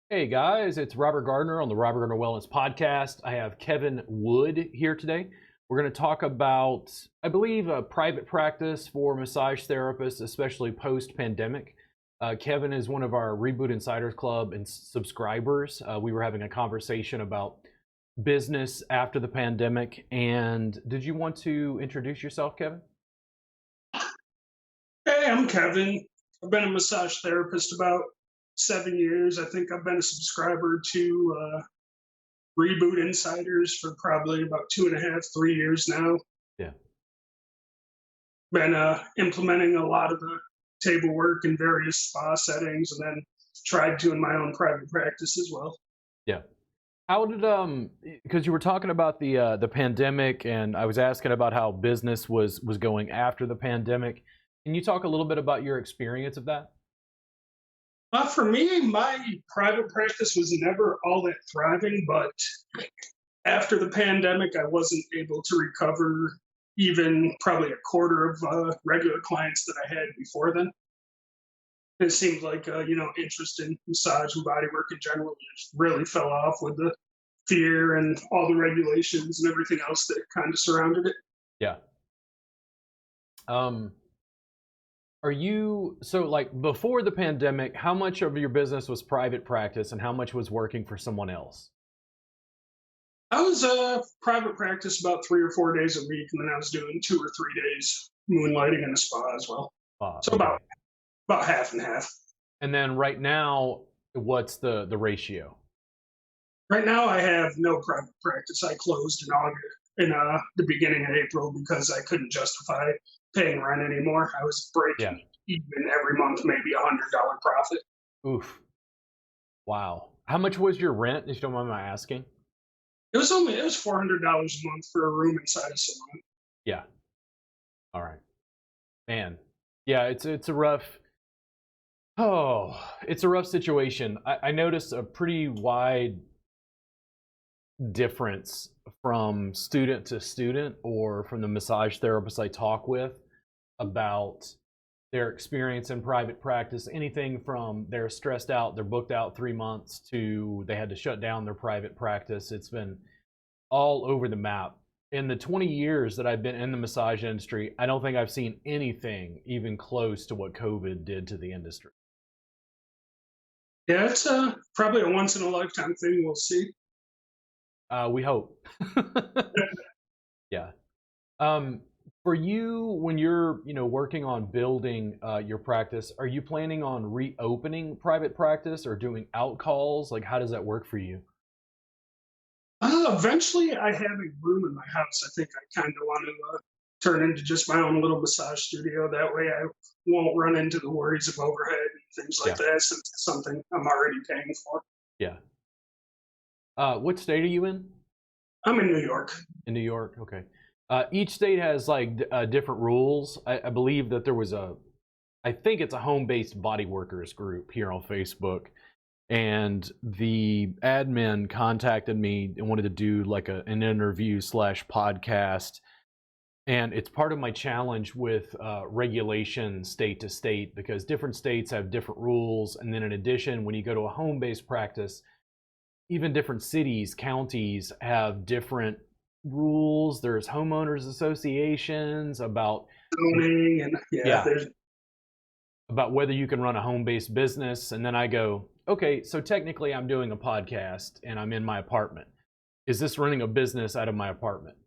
Hey guys, it's Robert Gardner on the Robert Gardner Wellness Podcast. I have Kevin Wood here today. We're going to talk about, I believe, a private practice for massage therapists, especially post-pandemic. Kevin is one of our Reboot Insiders Club and subscribers. We were having a conversation about business after the pandemic. And did you want to introduce yourself, Kevin? Hey, I'm Kevin. I've been a massage therapist about 7 years. I think I've been a subscriber to Reboot Insiders for probably about 2.5, 3 years now. Yeah. Been implementing a lot of the table work in various spa settings, and then tried to in my own private practice as well. Yeah. How did because you were talking about the pandemic, and I was asking about how business was going after the pandemic. Can you talk a little bit about your experience of that? For me, my private practice was never all that thriving, but after the pandemic, I wasn't able to recover even probably a quarter of regular clients that I had before then. It seemed like interest in massage and body work in general just really fell off with the fear and all the regulations and everything else that kind of surrounded it. Yeah. Um, are you so like before the pandemic, how much of your business was private practice and how much was working for someone else? I was private practice about 3 or 4 days a week, and then I was doing 2 or 3 days moonlighting in a spa as well. So Okay. about half and half. And then right now, what's the ratio? Right now, I have no private practice. I closed in August, in the beginning of April, because I couldn't justify paying rent anymore. I was Yeah. breaking even every month, maybe $100 profit. Oof. Wow. How much was your rent, if you don't mind my asking? It was $400 a month for a room inside a salon. Yeah. All right. Man. Yeah, it's a rough it's a rough situation. I noticed a pretty wide difference from student to student or from the massage therapists I talk with about their experience in private practice. Anything from they're stressed out, they're booked out 3 months, to they had to shut down their private practice. It's been all over the map. In the 20 years that I've been in the massage industry, I don't think I've seen anything even close to what COVID did to the industry. Yeah, it's probably a once in a lifetime thing. We'll see. We hope. Yeah. Um, for you, when you're, working on building your practice, are you planning on reopening private practice or doing out calls? Like, how does that work for you? Eventually, I have a room in my house. I think I kind of want to turn into just my own little massage studio. That way, I won't run into the worries of overhead and things like Yeah. that, since it's something I'm already paying for. Yeah. What state are you in? I'm in New York. In New York. Okay. Each state has like different rules. I believe that there was I think it's a home-based body workers group here on Facebook, and the admin contacted me and wanted to do like an interview slash podcast. And it's part of my challenge with regulation state to state, because different states have different rules. And then in addition, when you go to a home-based practice, even different cities, counties have different rules. There's homeowners associations about, Zoning and yeah, yeah, there's about whether you can run a home-based business. And then I go, okay, so technically I'm doing a podcast and I'm in my apartment. Is this running a business out of my apartment?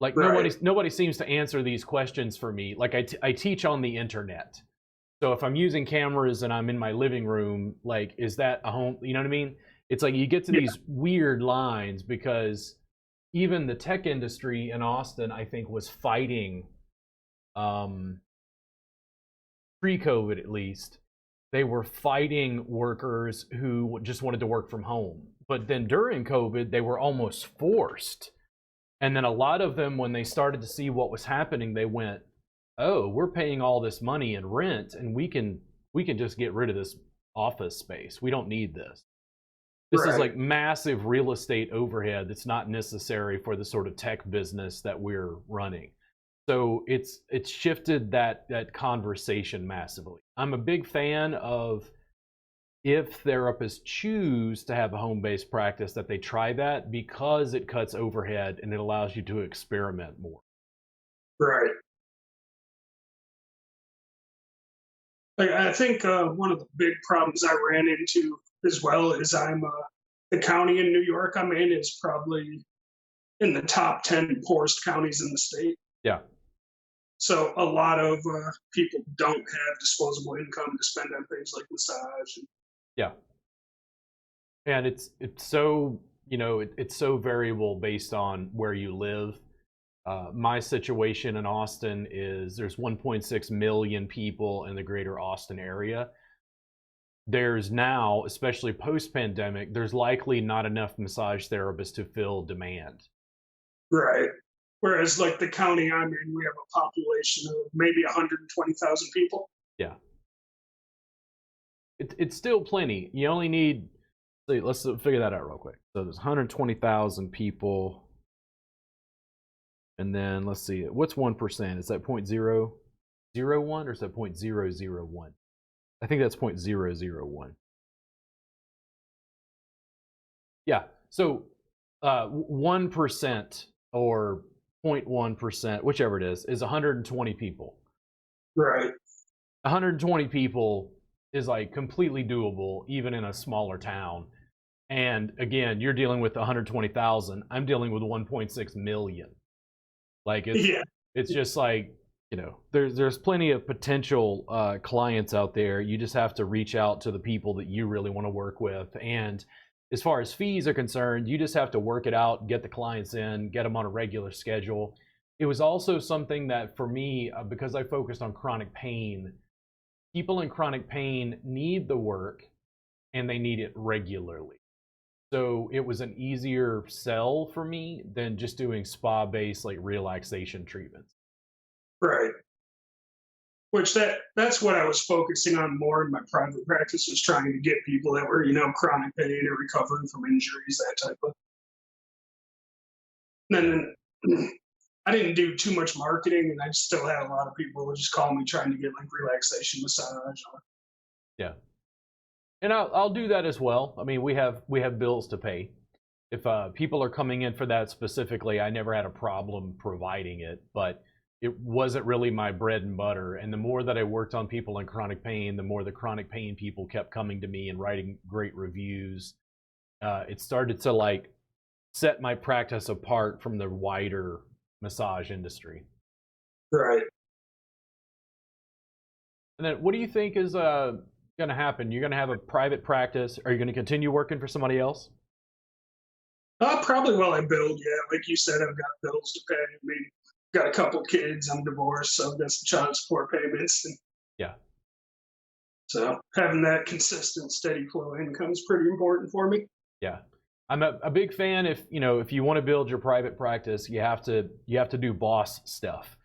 Like right. nobody seems to answer these questions for me. Like I teach on the internet. So if I'm using cameras and I'm in my living room, like, is that a home? You know what I mean? It's like you get to Yeah, these weird lines, because even the tech industry in Austin, I think, was fighting, um, pre-COVID at least. They were fighting workers who just wanted to work from home. But then during COVID, they were almost forced. And then a lot of them, when they started to see what was happening, they went, "Oh, we're paying all this money in rent, and we can just get rid of this office space. We don't need this." This is right. like massive real estate overhead that's not necessary for the sort of tech business that we're running. So it's shifted that conversation massively. I'm a big fan of if therapists choose to have a home-based practice, that they try that because it cuts overhead and it allows you to experiment more. Right. Like, I think one of the big problems I ran into as well is the county in New York I'm in is probably in the top 10 poorest counties in the state. Yeah. So a lot of people don't have disposable income to spend on things like massage. Yeah. And it's so, it's so variable based on where you live. My situation in Austin is there's 1.6 million people in the greater Austin area. There's now, especially post-pandemic, there's likely not enough massage therapists to fill demand. Right. Whereas, like the county I'm in, we have a population of maybe 120,000 people. Yeah. It's still plenty. You only need, let's figure that out real quick. So there's 120,000 people. And then let's see, what's 1%? Is that 0.001 or is that 0.001? I think that's 0.001. Yeah, so 1% or 0.1%, whichever it is 120 people. Right. 120 people is like completely doable, even in a smaller town. And again, you're dealing with 120,000. I'm dealing with 1.6 million. Like it's just like, there's plenty of potential clients out there. You just have to reach out to the people that you really want to work with. And as far as fees are concerned, you just have to work it out, get the clients in, get them on a regular schedule. It was also something that for me, because I focused on chronic pain, people in chronic pain need the work and they need it regularly. So it was an easier sell for me than just doing spa-based like relaxation treatments. Right. Which that's what I was focusing on more in my private practice, was trying to get people that were, chronic pain or recovering from injuries, that type of. And then I didn't do too much marketing, and I still had a lot of people who would just call me trying to get like relaxation massage. Yeah. And I'll do that as well. I mean, we have bills to pay. If people are coming in for that specifically, I never had a problem providing it, but it wasn't really my bread and butter. And the more that I worked on people in chronic pain, the more the chronic pain people kept coming to me and writing great reviews. It started to like set my practice apart from the wider massage industry. Right. And then what do you think is going to happen? You're going to have a private practice. Are you going to continue working for somebody else? Probably while I build, yeah. Like you said, I've got bills to pay. I mean, got a couple kids. I'm divorced, so I've got some child support payments. Yeah. So having that consistent, steady flow of income is pretty important for me. Yeah. I'm a big fan. If you want to build your private practice, you have to do boss stuff,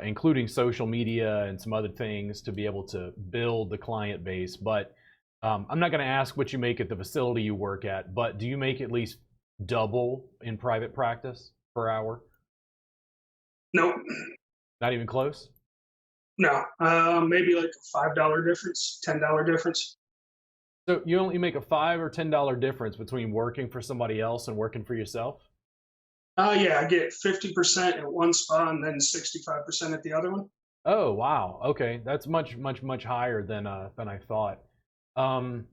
including social media and some other things to be able to build the client base. But I'm not going to ask what you make at the facility you work at, but do you make at least double in private practice per hour? Nope. Not even close? No. Maybe like a $5 difference, $10 difference. So you only make a $5 or $10 difference between working for somebody else and working for yourself? Yeah, I get 50% at one spa and then 65% at the other one. Oh wow, okay, that's much higher than I thought. How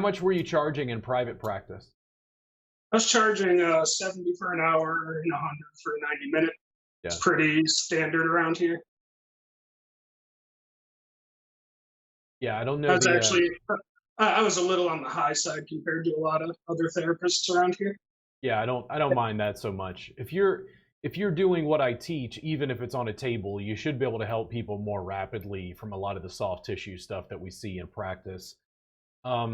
much were you charging in private practice? I was charging 70 for an hour and 100 for a 90-minute. Yeah. It's pretty standard around here. Yeah, I don't know. I was a little on the high side compared to a lot of other therapists around here. Yeah, I don't mind that so much. If you're doing what I teach, even if it's on a table, you should be able to help people more rapidly from a lot of the soft tissue stuff that we see in practice. I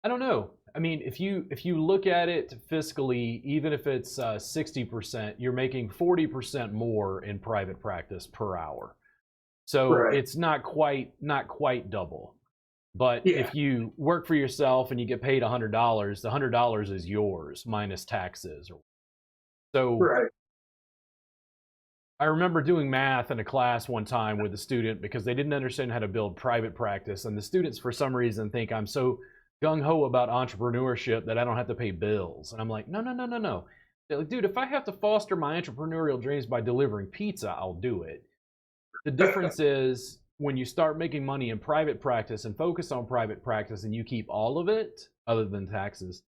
don't know. I mean, if you look at it fiscally, even if it's 60%, you're making 40% more in private practice per hour. So right. It's not quite double. But yeah. If you work for yourself and you get paid $100, the $100 is yours minus taxes. So right. I remember doing math in a class one time with a student because they didn't understand how to build private practice. And the students, for some reason, think I'm so gung ho about entrepreneurship that I don't have to pay bills. And I'm like, no, no, no, no, no. They're like, dude, if I have to foster my entrepreneurial dreams by delivering pizza, I'll do it. The difference is when you start making money in private practice and focus on private practice and you keep all of it other than taxes,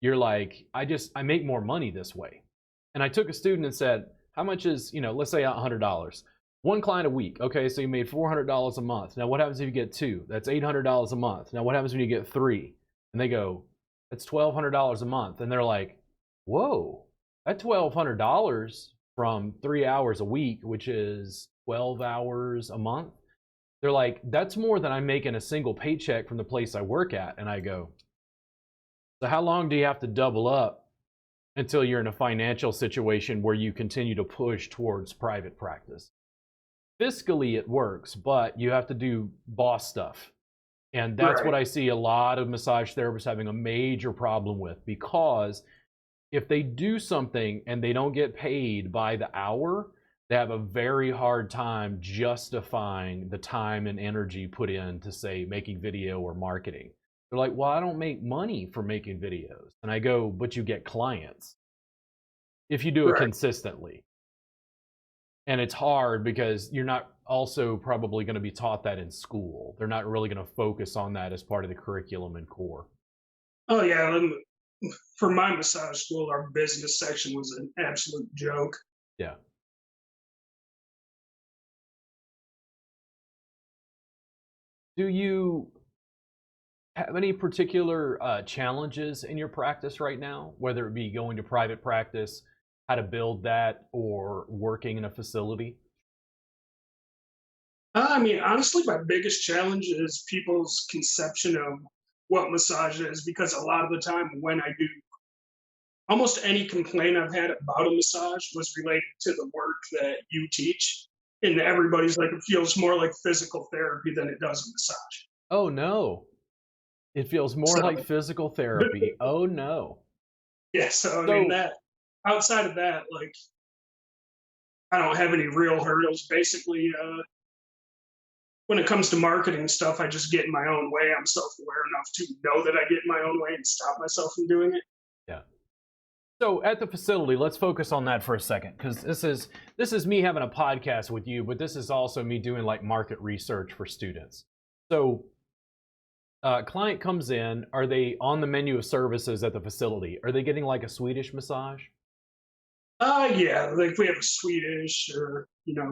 you're like, I make more money this way. And I took a student and said, how much is, let's say $100. One client a week. Okay, so you made $400 a month. Now what happens if you get two? That's $800 a month. Now what happens when you get three? And they go, that's $1,200 a month. And they're like, whoa, that's $1,200 from 3 hours a week, which is 12 hours a month. They're like, that's more than I make in a single paycheck from the place I work at. And I go, so how long do you have to double up until you're in a financial situation where you continue to push towards private practice? Fiscally, it works, but you have to do boss stuff. And that's Right. what I see a lot of massage therapists having a major problem with, because if they do something and they don't get paid by the hour, they have a very hard time justifying the time and energy put in to, say, making video or marketing. They're like, well, I don't make money for making videos. And I go, but you get clients if you do it Right. consistently. And it's hard because you're not also probably going to be taught that in school. They're not really going to focus on that as part of the curriculum and core. Oh yeah. For my massage school, our business section was an absolute joke. Yeah. Do you have any particular challenges in your practice right now, whether it be going to private practice, how to build that, or working in a facility? I mean, honestly, my biggest challenge is people's conception of what massage is, because a lot of the time when I do almost any complaint I've had about a massage was related to the work that you teach. And everybody's like, it feels more like physical therapy than it does a massage. Oh no, it feels more So, like physical therapy. Oh no. yeah, so I mean, So, that outside of that, like, I don't have any real hurdles. Basically, when it comes to marketing stuff, I just get in my own way. I'm self aware enough to know that I get in my own way and stop myself from doing it. yeah. So at the facility, let's focus on that for a second, because this is me having a podcast with you, but this is also me doing like market research for students. So, client comes in. Are they on the menu of services at the facility? Are they getting like a Swedish massage? Yeah, like we have a Swedish or,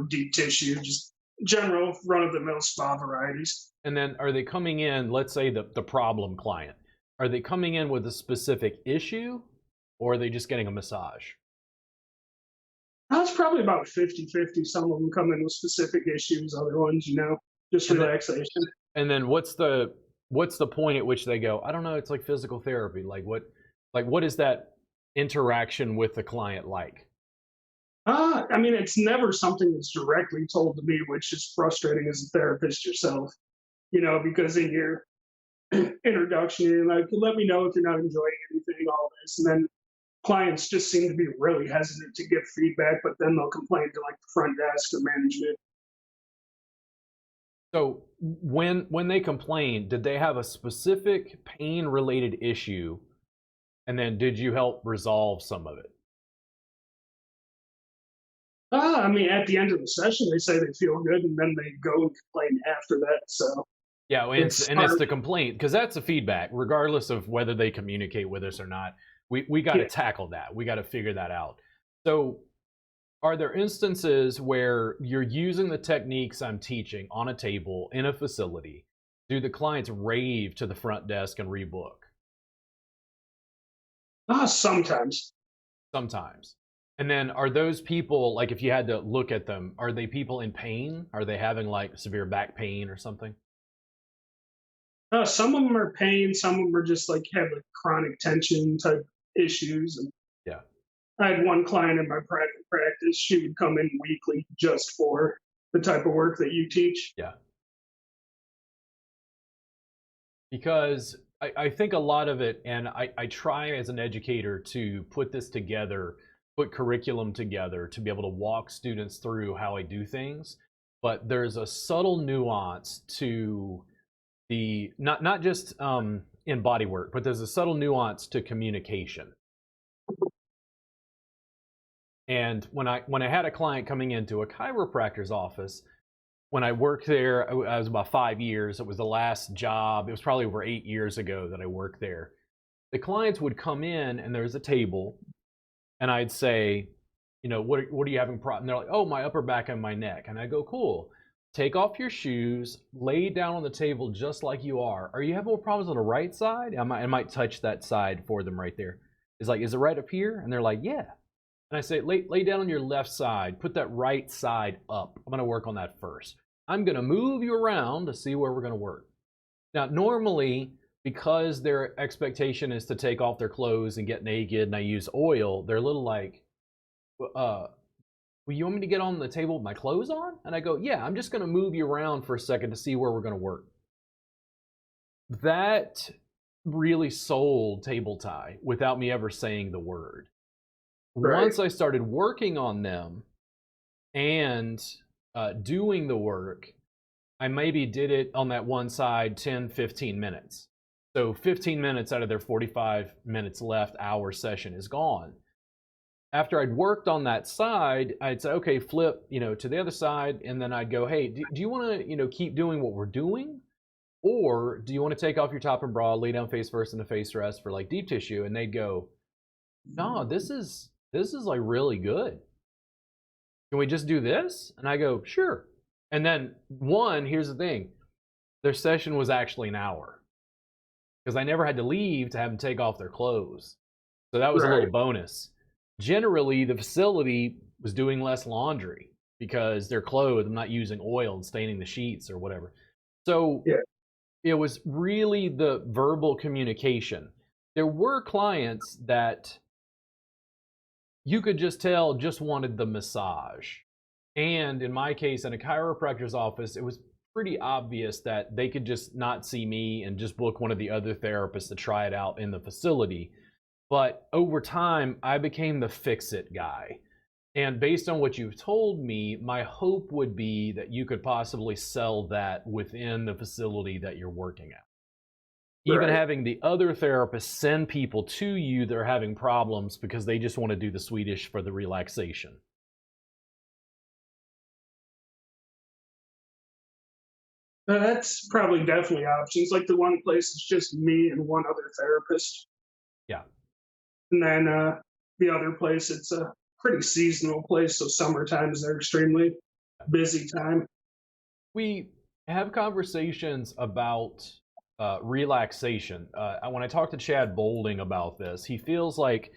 deep tissue, just general run of the mill spa varieties. And then are they coming in, let's say the problem client, are they coming in with a specific issue, or are they just getting a massage? That's probably about 50-50. Some of them come in with specific issues, other ones, just And then relaxation. and then what's the point at which they go, I don't know, it's like physical therapy. Like what is that interaction with the client like? I mean, it's never something that's directly told to me, which is frustrating as a therapist yourself, because in your introduction, you're like, let me know if you're not enjoying anything, all this. And then clients just seem to be really hesitant to give feedback, but then they'll complain to like the front desk or management. So when they complain, did they have a specific pain related issue, and then did you help resolve some of it? I mean, at the end of the session, they say they feel good, and then they go and complain after that. So Yeah, and it's it's and it's hard. the complaint, because that's the feedback, regardless of whether they communicate with us or not. We got to Yeah. tackle that. We got to figure that out. So, are there instances where you're using the techniques I'm teaching on a table in a facility? Do the clients rave to the front desk and rebook? Sometimes. Sometimes. And then are those people, like, if you had to look at them, are they people in pain? Are they having like severe back pain or something? Some of them are pain. Some of them are just like have like chronic tension type issues. And Yeah. I had one client in my private practice. She would come in weekly just for the type of work that you teach. Yeah. Because I think a lot of it, and I try as an educator to put this together put curriculum together to be able to walk students through how I do things. But there's a subtle nuance to the not just in body work, but there's a subtle nuance to communication. And when I had a client coming into a chiropractor's office, when I worked there, I was about 5 years. It was the last job. It was probably over 8 years ago that I worked there. The clients would come in and there's a table, and I'd say, you know, what are you having problem? And they're like, oh, my upper back and my neck. And I go, cool. Take off your shoes, lay down on the table just like you are. Are you having more problems on the right side? I might touch that side for them right there. It's like, is it right up here? And they're like, yeah. And I say, lay down on your left side. Put that right side up. I'm going to work on that first. I'm going to move you around to see where we're going to work. Now, normally, because their expectation is to take off their clothes and get naked, and I use oil, they're a little like, well, you want me to get on the table with my clothes on? And I go, yeah, I'm just going to move you around for a second to see where we're going to work. That really sold table tie without me ever saying the word. Right. Once I started working on them and doing the work, I maybe did it on that one side 10, 15 minutes. So 15 minutes out of their 45 minutes left hour session is gone. After I'd worked on that side, I'd say, okay, flip, to the other side. And then I'd go, hey, do you want to, keep doing what we're doing? Or do you want to take off your top and bra, lay down face first in a face rest for like deep tissue? And they'd go, no, this is like really good. Can we just do this? And I go, sure. And then here's the thing. Their session was actually an hour because I never had to leave to have them take off their clothes. So that was a little bonus. Generally, the facility was doing less laundry because they're clothed. I'm not using oil and staining the sheets or whatever. So it was really the verbal communication. There were clients that you could just tell just wanted the massage. And in my case, in a chiropractor's office, it was pretty obvious that they could just not see me and just book one of the other therapists to try it out in the facility. But over time, I became the fix-it guy. And based on what you've told me, my hope would be that you could possibly sell that within the facility that you're working at. Even having the other therapists send people to you that are having problems because they just want to do the Swedish for the relaxation. That's probably definitely options. Like the one place is just me and one other therapist. Yeah. And then the other place, it's a pretty seasonal place. So summertime is their extremely busy time. We have conversations about relaxation. When I talked to Chad Bolding about this, he feels like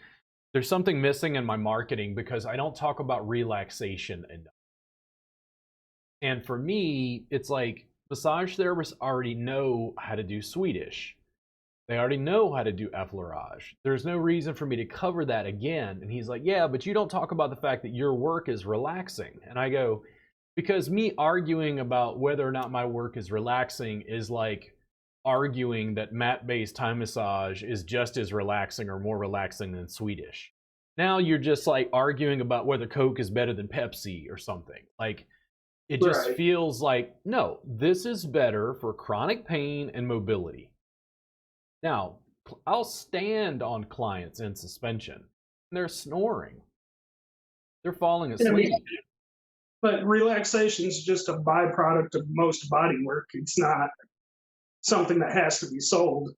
there's something missing in my marketing because I don't talk about relaxation enough. And for me, it's like massage therapists already know how to do Swedish. They already know how to do effleurage. There's no reason for me to cover that again. And he's like, yeah, but you don't talk about the fact that your work is relaxing. And I go, because me arguing about whether or not my work is relaxing is like arguing that mat-based Thai massage is just as relaxing or more relaxing than Swedish. Now you're just like arguing about whether Coke is better than Pepsi or something. Like it just feels like, no, this is better for chronic pain and mobility. Now, I'll stand on clients in suspension. They're snoring. They're falling asleep. But relaxation is just a byproduct of most body work. It's not something that has to be sold.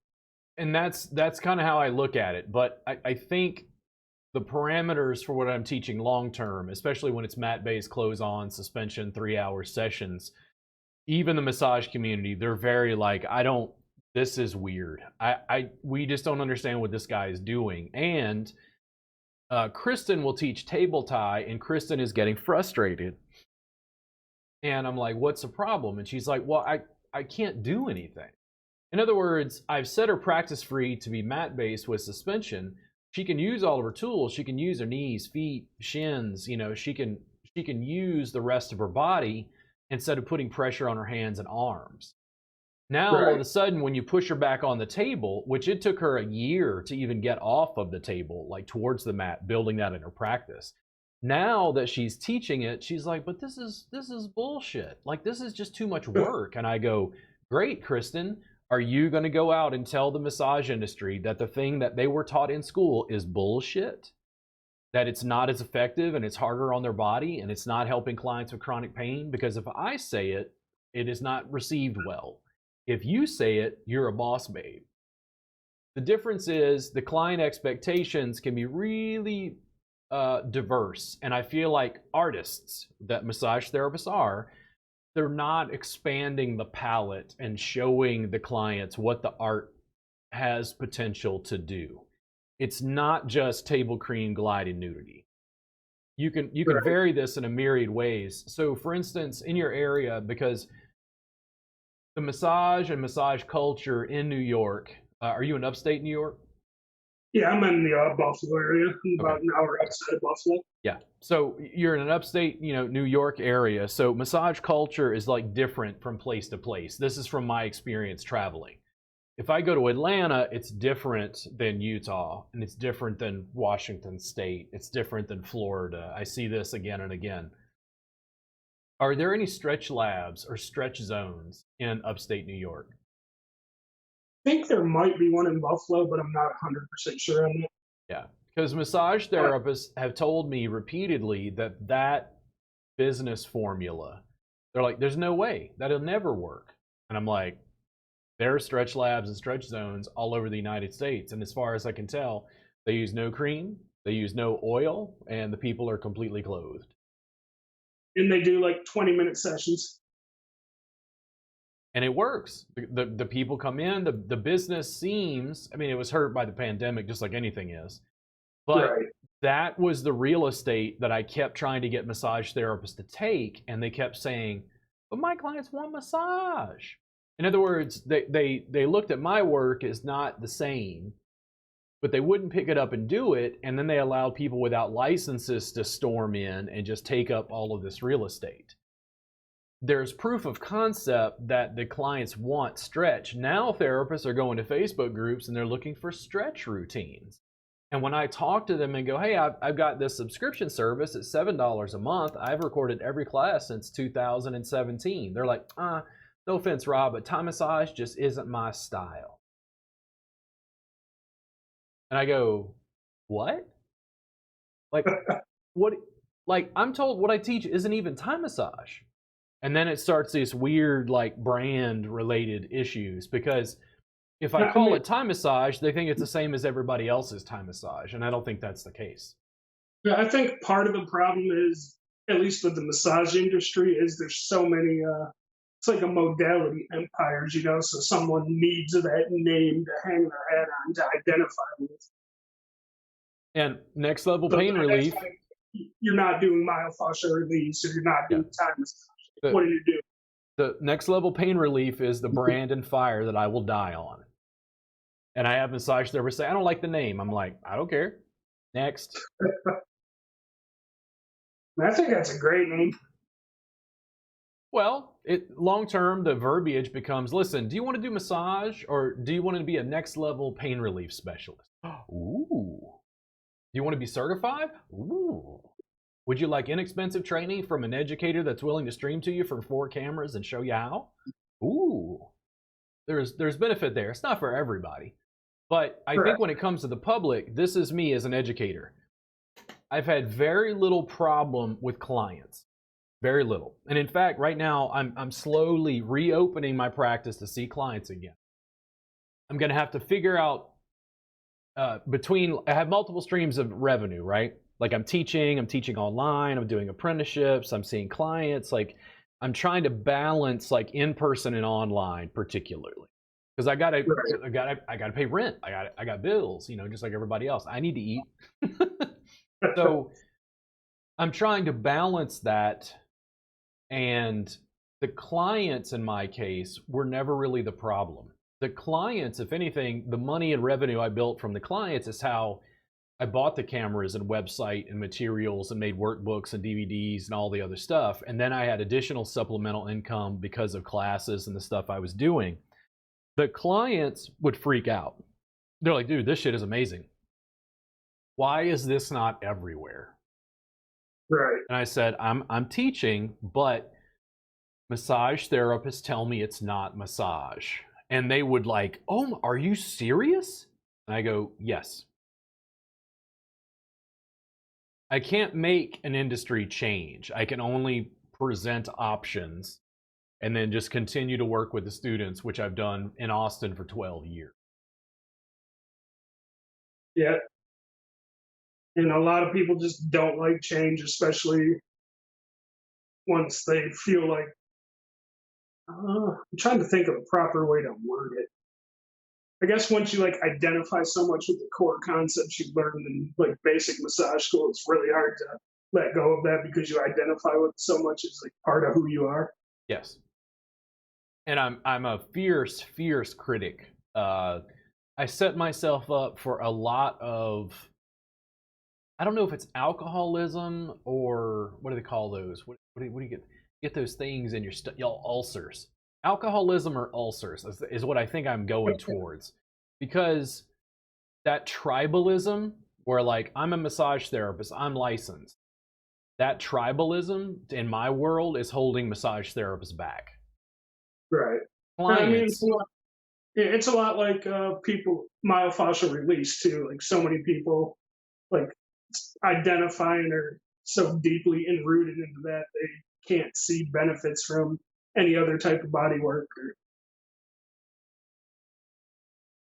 And that's kind of how I look at it. But I think the parameters for what I'm teaching long term, especially when it's mat-based, close-on, suspension, 3-hour sessions, even the massage community, they're very like, this is weird. We just don't understand what this guy is doing. And Kristen will teach table tie, and Kristen is getting frustrated. And I'm like, what's the problem? And she's like, well, I can't do anything. In other words, I've set her practice free to be mat-based with suspension. She can use all of her tools. She can use her knees, feet, shins. She can use the rest of her body instead of putting pressure on her hands and arms. Now, all of Right. a sudden, when you push her back on the table, which it took her a year to even get off of the table, like towards the mat, building that in her practice. Now that she's teaching it, she's like, but this is bullshit. Like, this is just too much work. And I go, great, Kristen. Are you going to go out and tell the massage industry that the thing that they were taught in school is bullshit? That it's not as effective and it's harder on their body and it's not helping clients with chronic pain? Because if I say it, it is not received well. If you say it, you're a boss babe. The difference is the client expectations can be really diverse. And I feel like artists that massage therapists are, they're not expanding the palette and showing the clients what the art has potential to do. It's not just table cream, glide, and nudity. You can Right. vary this in a myriad ways. So for instance, in your area, because the massage and massage culture in New York, are you in upstate New York? Yeah, I'm in the Buffalo area. I'm Okay. about an hour outside of Buffalo. Yeah. So you're in an upstate, New York area. So massage culture is like different from place to place. This is from my experience traveling. If I go to Atlanta, it's different than Utah, and it's different than Washington State. It's different than Florida. I see this again and again. Are there any stretch labs or stretch zones in upstate New York? I think there might be one in Buffalo, but I'm not 100% sure on that. Yeah, because massage therapists have told me repeatedly that business formula, they're like, there's no way, that'll never work. And I'm like, there are stretch labs and stretch zones all over the United States. And as far as I can tell, they use no cream, they use no oil, and the people are completely clothed. And they do like 20-minute sessions. And it works. The people come in, the business seems, I mean, it was hurt by the pandemic just like anything is. But Right. that was the real estate that I kept trying to get massage therapists to take, and they kept saying, but my clients want massage. In other words, they looked at my work as not the same, but they wouldn't pick it up and do it, and then they allowed people without licenses to storm in and just take up all of this real estate. There's proof of concept that the clients want stretch. Now therapists are going to Facebook groups and they're looking for stretch routines. And when I talk to them and go, hey, I've got this subscription service at $7 a month. I've recorded every class since 2017. They're like, no offense, Rob, but Thai massage just isn't my style. And I go, what? Like, what? Like, I'm told what I teach isn't even Thai massage. And then it starts these weird, like, brand related issues, because if I call it Thai massage, they think it's the same as everybody else's Thai massage, and I don't think that's the case. Yeah, I think part of the problem is, at least with the massage industry, is there's so many. It's like a modality empires, so someone needs that name to hang their hat on to identify with. And next level So pain relief. you're not doing myofascial release, or you're not doing time massage. What do you do? The next level pain relief is the brand and fire that I will die on. And I have massage therapists say, I don't like the name. I'm like, I don't care. Next. I think that's a great name. Well, long term, the verbiage becomes, listen, do you want to do massage, or do you want to be a next level pain relief specialist? Ooh. Do you want to be certified? Ooh. Would you like inexpensive training from an educator that's willing to stream to you from 4 cameras and show you how? Ooh. There's benefit there. It's not for everybody. But I think when it comes to the public, this is me as an educator. I've had very little problem with clients. Very little. And in fact, right now, I'm slowly reopening my practice to see clients again. I'm going to have to figure out I have multiple streams of revenue, right? Like I'm teaching online, I'm doing apprenticeships, I'm seeing clients. Like I'm trying to balance like in-person and online particularly. Because I gotta pay rent. I got bills, just like everybody else. I need to eat. So I'm trying to balance that, and the clients in my case were never really the problem. The clients, if anything, the money and revenue I built from the clients is how I bought the cameras and website and materials and made workbooks and DVDs and all the other stuff. And then I had additional supplemental income because of classes and the stuff I was doing. The clients would freak out. They're like, dude, this shit is amazing. Why is this not everywhere? Right. And I said, I'm teaching, but massage therapists tell me it's not massage. And they would like, oh, are you serious? And I go, yes. I can't make an industry change. I can only present options and then just continue to work with the students, which I've done in Austin for 12 years. Yeah. And a lot of people just don't like change, especially once they feel like, I'm trying to think of a proper way to word it. I guess once you like identify so much with the core concepts you learned in like basic massage school, it's really hard to let go of that because you identify with so much as like part of who you are. Yes. And I'm a fierce critic. I set myself up for a lot of, I don't know if it's alcoholism or what do they call those? What do you get? Get those things in your y'all ulcers. Alcoholism or ulcers is what I think I'm going towards, because that tribalism where like I'm a massage therapist, I'm licensed. That tribalism in my world is holding massage therapists back. Right. Clients, I mean, it's a lot like people myofascial release too. Like so many people like identifying or so deeply enrooted into that they can't see benefits from any other type of body work.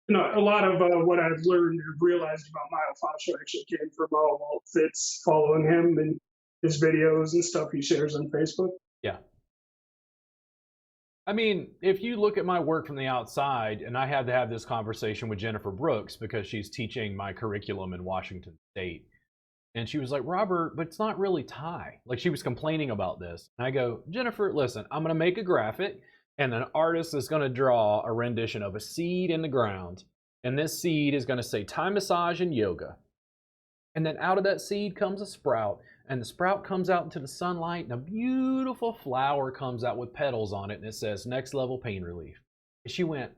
Or, a lot of what I've learned or realized about myofascial actually came from Walt Fitz, following him and his videos and stuff he shares on Facebook. yeah. I mean, if you look at my work from the outside, and I had to have this conversation with Jennifer Brooks because she's teaching my curriculum in Washington State. And she was like, Robert, but it's not really Thai. Like she was complaining about this. And I go, Jennifer, listen, I'm going to make a graphic and an artist is going to draw a rendition of a seed in the ground. And this seed is going to say Thai massage and yoga. And then out of that seed comes a sprout. And the sprout comes out into the sunlight and a beautiful flower comes out with petals on it. And it says next level pain relief. And she went,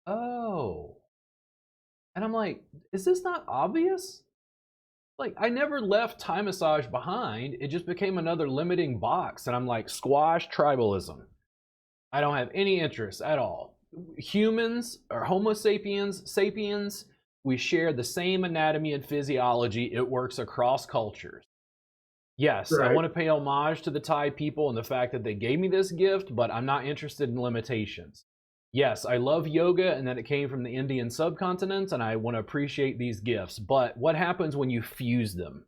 oh. And I'm like, is this not obvious? Like, I never left Thai massage behind. It just became another limiting box. And I'm like, squash tribalism. I don't have any interest at all. Humans, or Homo sapiens, we share the same anatomy and physiology. It works across cultures. Yes, right. I want to pay homage to the Thai people and the fact that they gave me this gift, but I'm not interested in limitations. Yes, I love yoga and that it came from the Indian subcontinent, and I want to appreciate these gifts. But what happens when you fuse them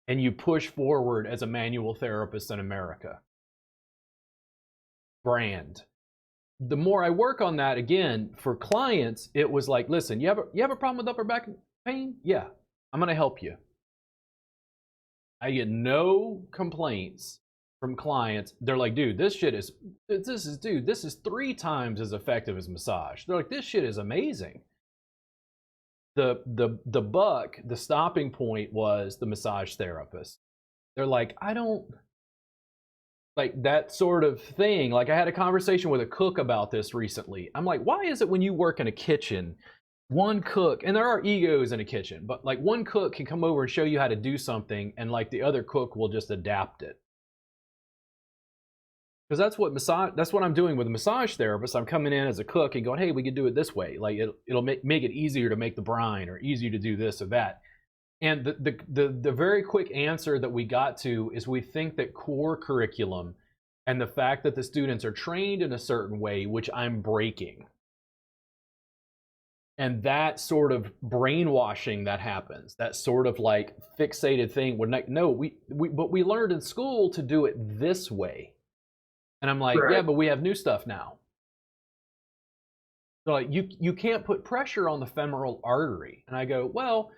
and you push forward as a manual therapist in America? Brand. The more I work on that, again, for clients, it was like, listen, you have a problem with upper back pain? Yeah, I'm going to help you. I get no complaints from clients. They're like, dude, this is 3 times as effective as massage. They're like, this shit is amazing. The stopping point was the massage therapist. They're like, I don't like that sort of thing. Like I had a conversation with a cook about this recently. I'm like, why is it when you work in a kitchen, one cook, and there are egos in a kitchen, but like one cook can come over and show you how to do something and like the other cook will just adapt it? Because that's what I'm doing with a massage therapist. I'm coming in as a cook and going, hey, we could do it this way. Like it'll make it easier to make the brine or easier to do this or that. And the very quick answer that we got to is we think that core curriculum and the fact that the students are trained in a certain way, which I'm breaking. And that sort of brainwashing that happens, that sort of like fixated thing, but we learned in school to do it this way. And I'm like, right. Yeah, but we have new stuff now. So like, you can't put pressure on the femoral artery. And I go, well,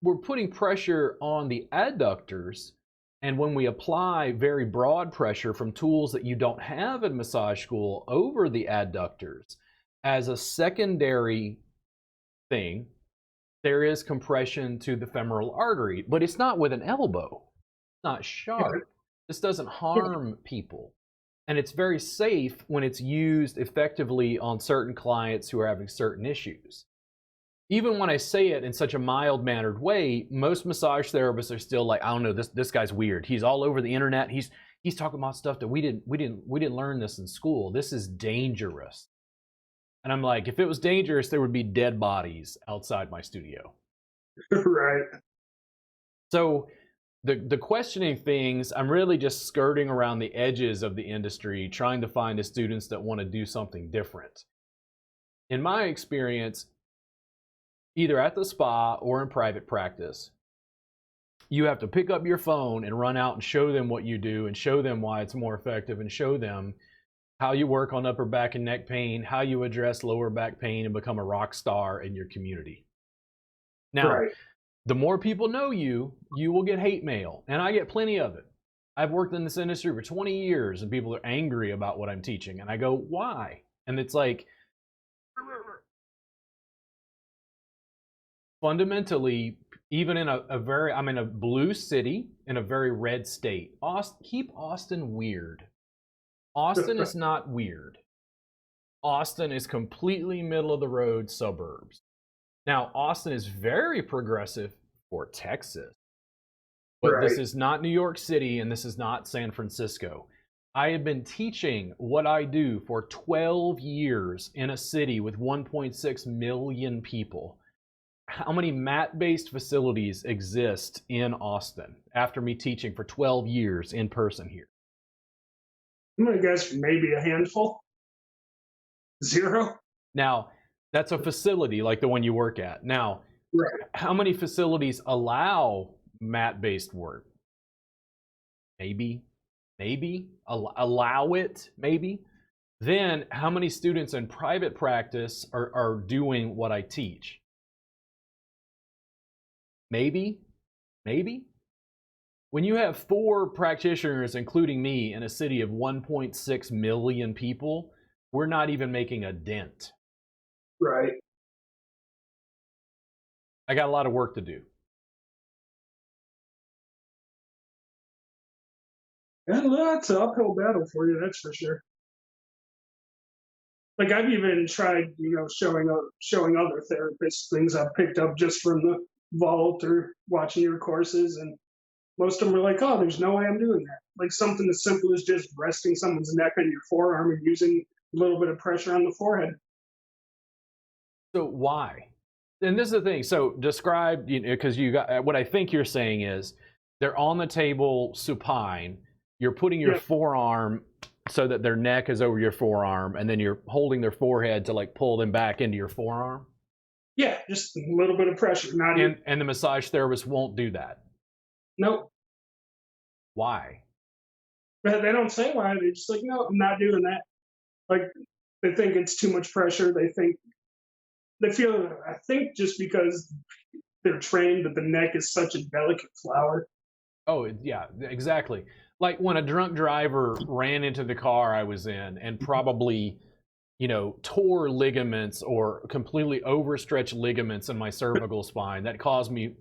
we're putting pressure on the adductors. And when we apply very broad pressure from tools that you don't have in massage school over the adductors as a secondary thing, there is compression to the femoral artery, but it's not with an elbow. It's not sharp. This doesn't harm people. And it's very safe when it's used effectively on certain clients who are having certain issues. Even when I say it in such a mild-mannered way, most massage therapists are still like, I don't know, this guy's weird. He's all over the internet. He's talking about stuff that we didn't learn this in school. This is dangerous. And I'm like, if it was dangerous, there would be dead bodies outside my studio. Right. So the questioning things, I'm really just skirting around the edges of the industry, trying to find the students that want to do something different. In my experience, either at the spa or in private practice, you have to pick up your phone and run out and show them what you do and show them why it's more effective and show them how you work on upper back and neck pain, how you address lower back pain and become a rock star in your community. Now, Right. the more people know you, you will get hate mail, and I get plenty of it. I've worked in this industry for 20 years and people are angry about what I'm teaching, and I go, why? And it's like, fundamentally, even in I'm in a blue city in a very red state. Keep Austin weird. Austin is not weird. Austin is completely middle of the road suburbs. Now, Austin is very progressive for Texas, but Right. this is not New York City and this is not San Francisco. I have been teaching what I do for 12 years in a city with 1.6 million people. How many mat-based facilities exist in Austin after me teaching for 12 years in person here? I'm going to guess maybe a handful. 0. Now, that's a facility like the one you work at. Now, Right. how many facilities allow mat-based work? Maybe. Allow it, maybe. Then, how many students in private practice are doing what I teach? Maybe. When you have 4 practitioners, including me, in a city of 1.6 million people, we're not even making a dent. Right. I got a lot of work to do. That's an uphill battle for you, that's for sure. Like I've even tried, showing other therapists things I've picked up just from the vault or watching your courses, and most of them are like, "Oh, there's no way I'm doing that." Like something as simple as just resting someone's neck on your forearm and using a little bit of pressure on the forehead. So why? And this is the thing. So describe, because you got what I think you're saying is they're on the table supine. You're putting your forearm so that their neck is over your forearm, and then you're holding their forehead to like pull them back into your forearm. Yeah, just a little bit of pressure. And the massage therapist won't do that. Nope. Why? But they don't say why. They're just like, no, I'm not doing that. Like they think it's too much pressure. They feel, I think, just because they're trained that the neck is such a delicate flower. Oh, yeah, exactly. Like when a drunk driver ran into the car I was in and probably, tore ligaments or completely overstretched ligaments in my cervical spine that caused me,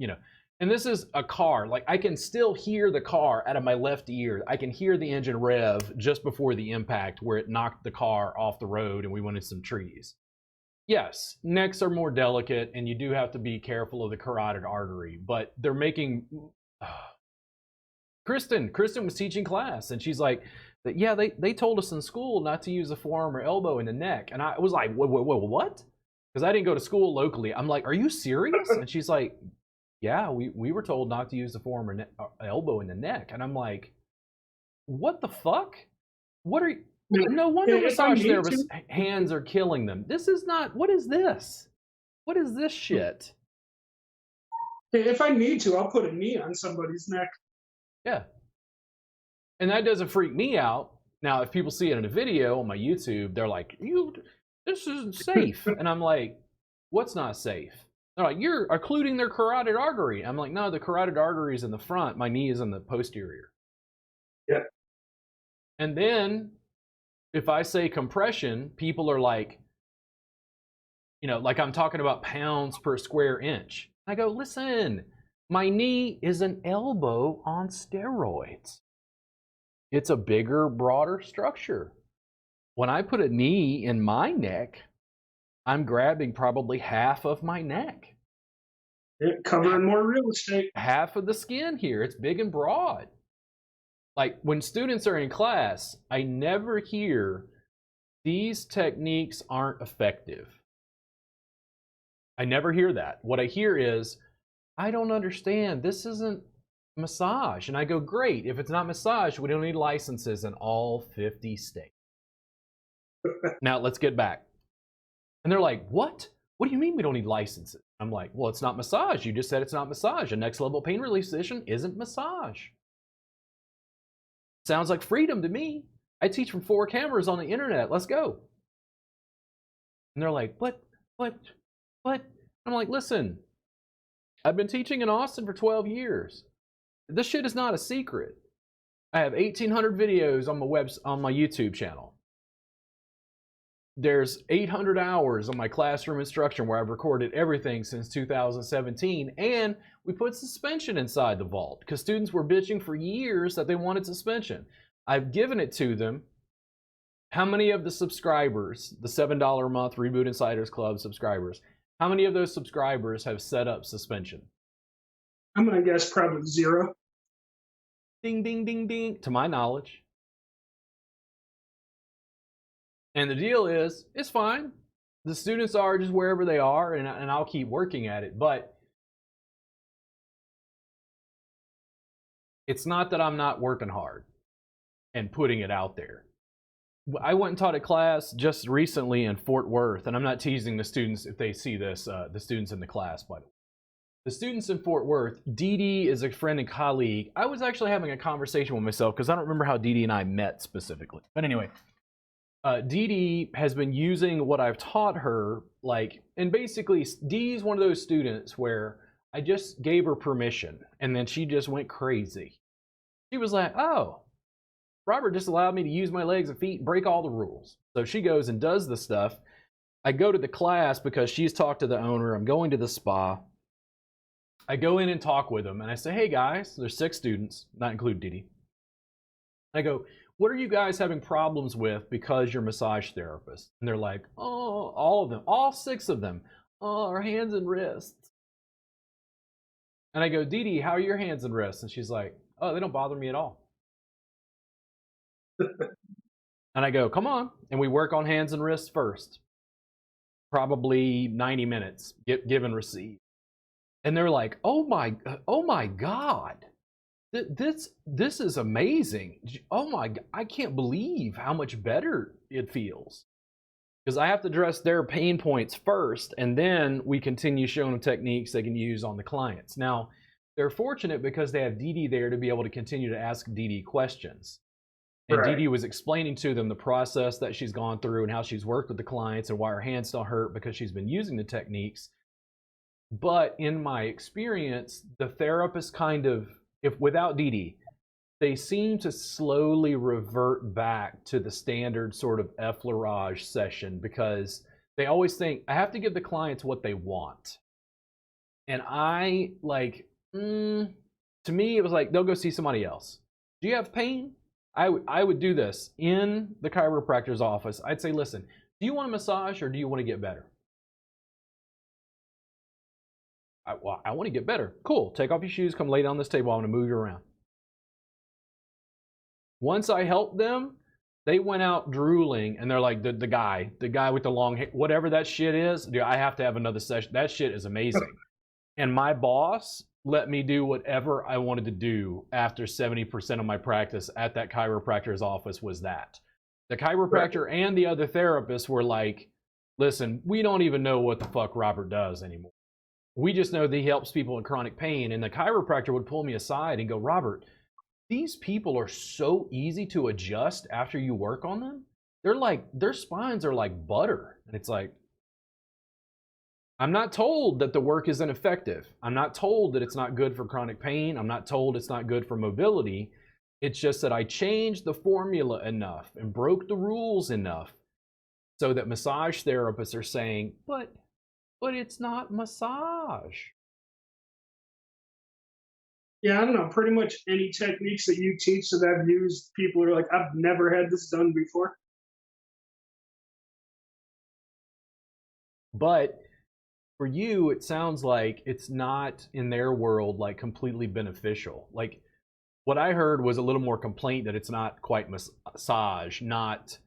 and this is a car. Like I can still hear the car out of my left ear. I can hear the engine rev just before the impact where it knocked the car off the road and we went into some trees. Yes, necks are more delicate and you do have to be careful of the carotid artery, but they're making... Kristen was teaching class and she's like, yeah, they told us in school not to use the forearm or elbow in the neck. And I was like, what? Because I didn't go to school locally. I'm like, are you serious? And she's like, yeah, we were told not to use the forearm or elbow in the neck. And I'm like, what the fuck? What are you... No wonder massage therapists' hands are killing them. This is not... What is this? What is this shit? If I need to, I'll put a knee on somebody's neck. Yeah. And that doesn't freak me out. Now, if people see it in a video on my YouTube, they're like, this isn't safe. And I'm like, what's not safe? They're like, you're occluding their carotid artery. I'm like, no, the carotid artery is in the front. My knee is in the posterior. Yeah. And then if I say compression, people are like, like I'm talking about pounds per square inch. I go, listen, my knee is an elbow on steroids. It's a bigger, broader structure. When I put a knee in my neck, I'm grabbing probably half of my neck. Covering more real estate. Half of the skin here. It's big and broad. Like when students are in class, I never hear these techniques aren't effective. I never hear that. What I hear is, I don't understand. This isn't massage. And I go, great. If it's not massage, we don't need licenses in all 50 states. Now let's get back. And they're like, what? What do you mean we don't need licenses? I'm like, well, it's not massage. You just said it's not massage. A next level pain relief session isn't massage. Sounds like freedom to me. I teach from 4 cameras on the internet. Let's go. And they're like, what? I'm like, listen, I've been teaching in Austin for 12 years. This shit is not a secret. I have 1,800 videos on my YouTube channel. There's 800 hours on my classroom instruction where I've recorded everything since 2017, and we put suspension inside the vault because students were bitching for years that they wanted suspension. I've given it to them. How many of the subscribers, the $7 a month Reboot Insiders Club subscribers, how many of those subscribers have set up suspension? I'm going to guess probably 0. Ding, ding, ding, ding, to my knowledge. And the deal is, it's fine. The students are just wherever they are, and I'll keep working at it. But it's not that I'm not working hard and putting it out there. I went and taught a class just recently in Fort Worth, and I'm not teasing the students if they see this, the students in the class, by the way. The students in Fort Worth, Dee Dee is a friend and colleague. I was actually having a conversation with myself because I don't remember how Dee Dee and I met specifically. But anyway, Dee Dee has been using what I've taught her, and basically Dee Dee's one of those students where I just gave her permission and then she just went crazy. She was like, oh, Robert just allowed me to use my legs and feet and break all the rules. So she goes and does the stuff. I go to the class because she's talked to the owner. I'm going to the spa. I go in and talk with them and I say, hey guys, there's 6 students, not include Dee Dee. I go, what are you guys having problems with because you're massage therapists? And they're like, oh, all of them, all 6 of them. Oh, our hands and wrists. And I go, Dee Dee, how are your hands and wrists? And she's like, oh, they don't bother me at all. And I go, come on. And we work on hands and wrists first. Probably 90 minutes, give and receive. And they're like, oh my God. This is amazing. Oh my, I can't believe how much better it feels. Because I have to address their pain points first, and then we continue showing them techniques they can use on the clients. Now, they're fortunate because they have Dee Dee there to be able to continue to ask Dee Dee questions. And Right. Dee Dee was explaining to them the process that she's gone through and how she's worked with the clients and why her hands don't hurt because she's been using the techniques. But in my experience, the therapist kind of, if without Dee Dee, they seem to slowly revert back to the standard sort of effleurage session because they always think, I have to give the clients what they want. And I to me, it was like, they'll go see somebody else. Do you have pain? I would do this in the chiropractor's office. I'd say, listen, do you want a massage or do you want to get better? I want to get better. Cool. Take off your shoes. Come lay down on this table. I'm going to move you around. Once I helped them, they went out drooling, and they're like, the guy with the long hair, whatever that shit is, dude, I have to have another session. That shit is amazing. And my boss let me do whatever I wanted to do after 70% of my practice at that chiropractor's office was that. The chiropractor and the other therapists were like, listen, we don't even know what the fuck Robert does anymore. We just know that he helps people in chronic pain. And the chiropractor would pull me aside and go, Robert, these people are so easy to adjust after you work on them. They're like, their spines are like butter. And it's like, I'm not told that the work is ineffective. I'm not told that it's not good for chronic pain. I'm not told it's not good for mobility. It's just that I changed the formula enough and broke the rules enough so that massage therapists are saying, but it's not massage. Yeah, I don't know. Pretty much any techniques that you teach that I've used, people are like, I've never had this done before. But for you, it sounds like it's not in their world like completely beneficial. Like what I heard was a little more complaint that it's not quite massage, not,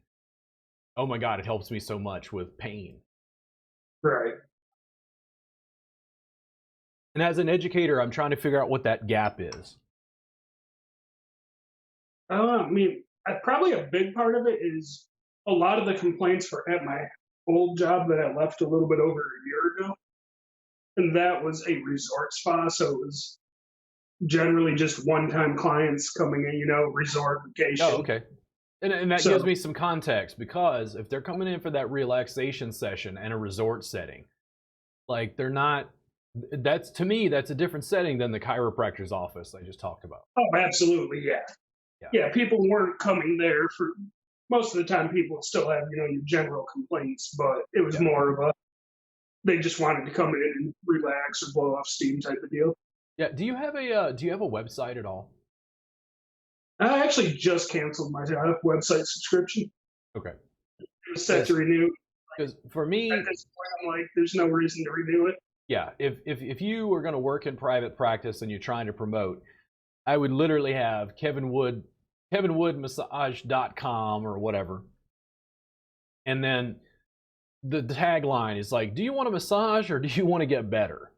oh my God, it helps me so much with pain. Right. And as an educator, I'm trying to figure out what that gap is. I mean, probably a big part of it is a lot of the complaints for at my old job that I left a little bit over a year ago, and that was a resort spa, so it was generally just one-time clients coming in, resort Oh, vacation. okay. And that gives So me some context because if they're coming in for that relaxation session and a resort setting, like they're not, that's to me, that's a different setting than the chiropractor's office I just talked about. oh, absolutely, yeah. Yeah. Yeah, people weren't coming there for most of the time. People still have, your general complaints, but it was Yeah. more of a they just wanted to come in and relax or blow off steam type of deal. Yeah. Do you have a website at all? I actually just canceled my website subscription. Okay. It was set to renew. Because for At me, this point, I'm like, there's no reason to renew it. yeah, if you are going to work in private practice and you're trying to promote, I would literally have kevinwoodmassage.com or whatever. And then the tagline is like, do you want a massage or do you want to get better?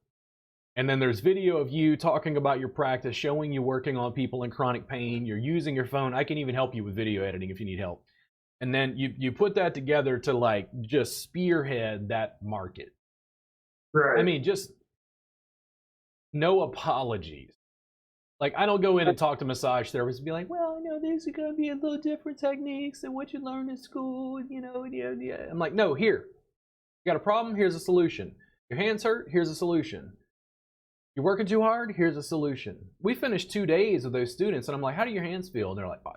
And then there's video of you talking about your practice, showing you working on people in chronic pain. You're using your phone. I can even help you with video editing if you need help. And then you put that together to like just spearhead that market. Right. I mean, just no apologies. Like I don't go in and talk to massage therapists and be like, well, these are gonna be a little different techniques than what you learn in school, yeah. I'm like, no, here. You got a problem, here's a solution. Your hands hurt, here's a solution. You're working too hard, here's a solution. We finished 2 days with those students and I'm like, how do your hands feel? And they're like, oh,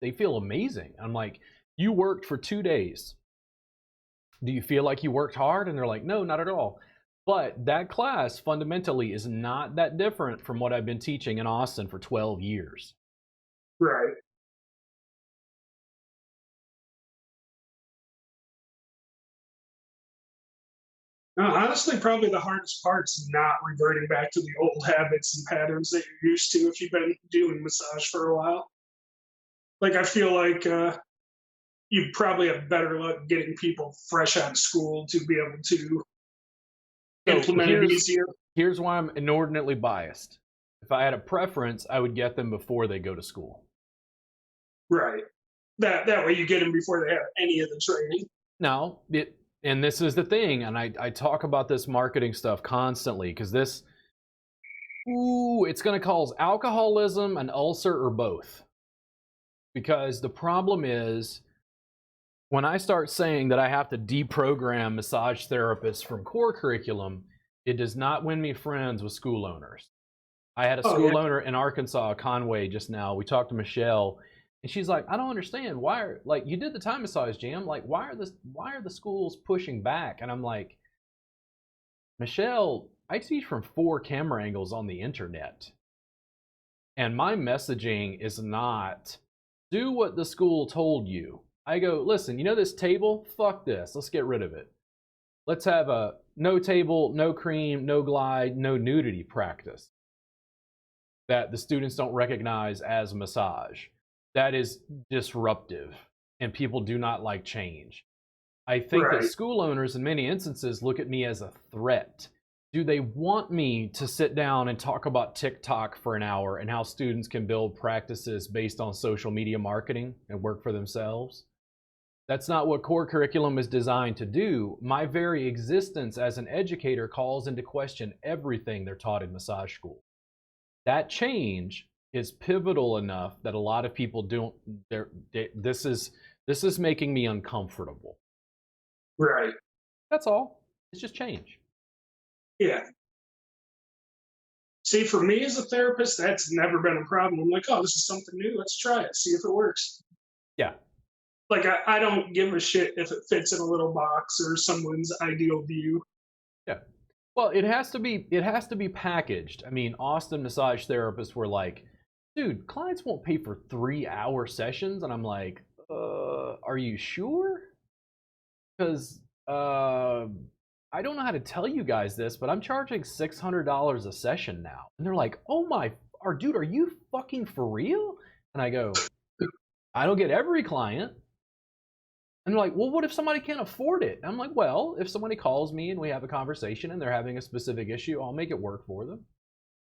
they feel amazing. I'm like, you worked for 2 days. Do you feel like you worked hard? And they're like, no, not at all. But that class fundamentally is not that different from what I've been teaching in Austin for 12 years. Right. Honestly, probably the hardest part's not reverting back to the old habits and patterns that you're used to if you've been doing massage for a while. Like, I feel like you probably have better luck getting people fresh out of school to be able to So implement it easier. here's why I'm inordinately biased. If I had a preference, I would get them before they go to school. Right. That way you get them before they have any of the training. Now, and this is the thing, and I talk about this marketing stuff constantly because this, it's going to cause alcoholism, an ulcer, or both. Because the problem is, when I start saying that I have to deprogram massage therapists from core curriculum, it does not win me friends with school owners. I had a school owner in Arkansas, Conway, just now. We talked to Michelle, and she's like, "I don't understand why are like you did the time massage jam. Like, why are the schools pushing back?" And I'm like, Michelle, I teach from 4 camera angles on the internet, and my messaging is not do what the school told you. I go, listen, this table? Fuck this. Let's get rid of it. Let's have a no table, no cream, no glide, no nudity practice that the students don't recognize as massage. That is disruptive, and people do not like change. I think that school owners in many instances look at me as a threat. Do they want me to sit down and talk about TikTok for an hour and how students can build practices based on social media marketing and work for themselves? That's not what core curriculum is designed to do. My very existence as an educator calls into question everything they're taught in massage school. That change is pivotal enough that a lot of people don't. This is making me uncomfortable. Right. That's all. It's just change. Yeah. See, for me as a therapist, that's never been a problem. I'm like, oh, this is something new. Let's try it. See if it works. Yeah. Like, I don't give a shit if it fits in a little box or someone's ideal view. Yeah. Well, it has to be packaged. I mean, Austin massage therapists were like, dude, clients won't pay for 3-hour sessions. And I'm like, are you sure? Because I don't know how to tell you guys this, but I'm charging $600 a session now. And they're like, oh my, dude, are you fucking for real? And I go, I don't get every client. And they're like, well, what if somebody can't afford it? And I'm like, well, if somebody calls me and we have a conversation and they're having a specific issue, I'll make it work for them. And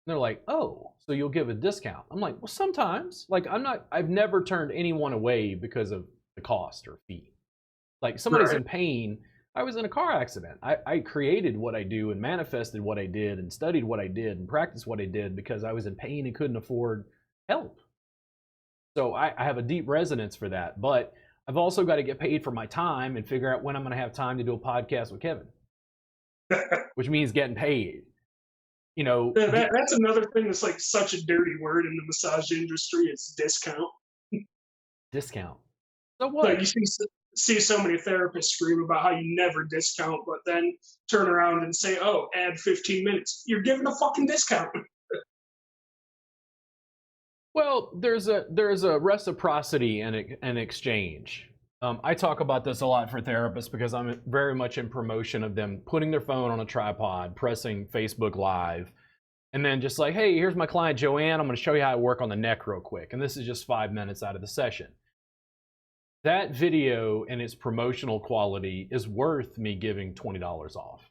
they're like, oh, so you'll give a discount. I'm like, well, sometimes. Like, I've never turned anyone away because of the cost or fee. Like, somebody's in pain. I was in a car accident. I created what I do and manifested what I did and studied what I did and practiced what I did because I was in pain and couldn't afford help. So I have a deep resonance for that. But I've also got to get paid for my time and figure out when I'm going to have time to do a podcast with Kevin, which means getting paid. You know, that's another thing that's like such a dirty word in the massage industry is discount. Discount. So what? Like you see so many therapists scream about how you never discount, but then turn around and say, "Oh, add 15 minutes." You're giving a fucking discount. Well, there's a reciprocity and exchange. I talk about this a lot for therapists because I'm very much in promotion of them putting their phone on a tripod, pressing Facebook Live, and then just like, hey, here's my client Joanne. I'm going to show you how I work on the neck real quick, and this is just 5 minutes out of the session. That video and its promotional quality is worth me giving $20 off.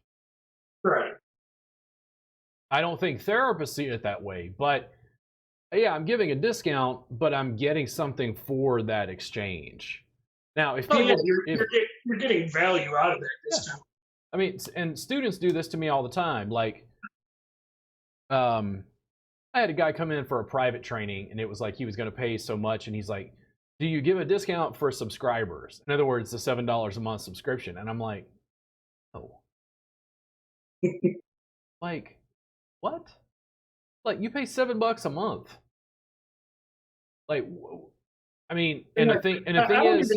Right. I don't think therapists see it that way, but yeah, I'm giving a discount, but I'm getting something for that exchange. Now, if people, you're getting value out of that discount. I mean, and students do this to me all the time. Like, I had a guy come in for a private training, and it was like he was going to pay so much, and he's like, "Do you give a discount for subscribers?" In other words, the $7 a month subscription. And I'm like, "Oh, like, what? Like, you pay $7 a month." Like, I mean, and the thing is,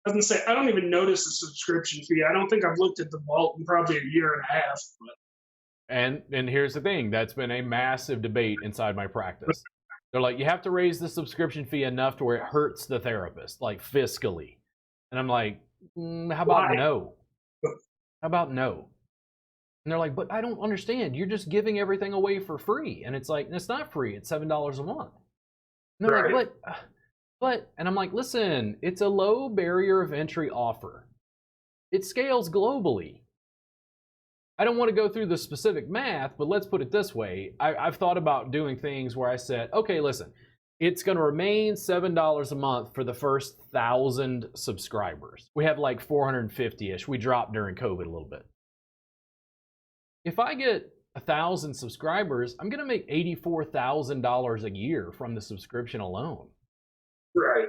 I was gonna say I don't even notice the subscription fee. I don't think I've looked at the vault in probably a year and a half. But. And here's the thing, that's been a massive debate inside my practice. They're like, you have to raise the subscription fee enough to where it hurts the therapist, like fiscally. And I'm like, how about no? How about no? And they're like, but I don't understand. You're just giving everything away for free. And it's like, it's not free. It's $7 a month. And they're like, but, and I'm like, listen, it's a low barrier of entry offer. It scales globally. I don't want to go through the specific math, but let's put it this way. I've thought about doing things where I said, okay, listen, it's going to remain $7 a month for the first 1,000 subscribers. We have like 450-ish. We dropped during COVID a little bit. If I get 1,000 subscribers, I'm going to make $84,000 a year from the subscription alone. Right.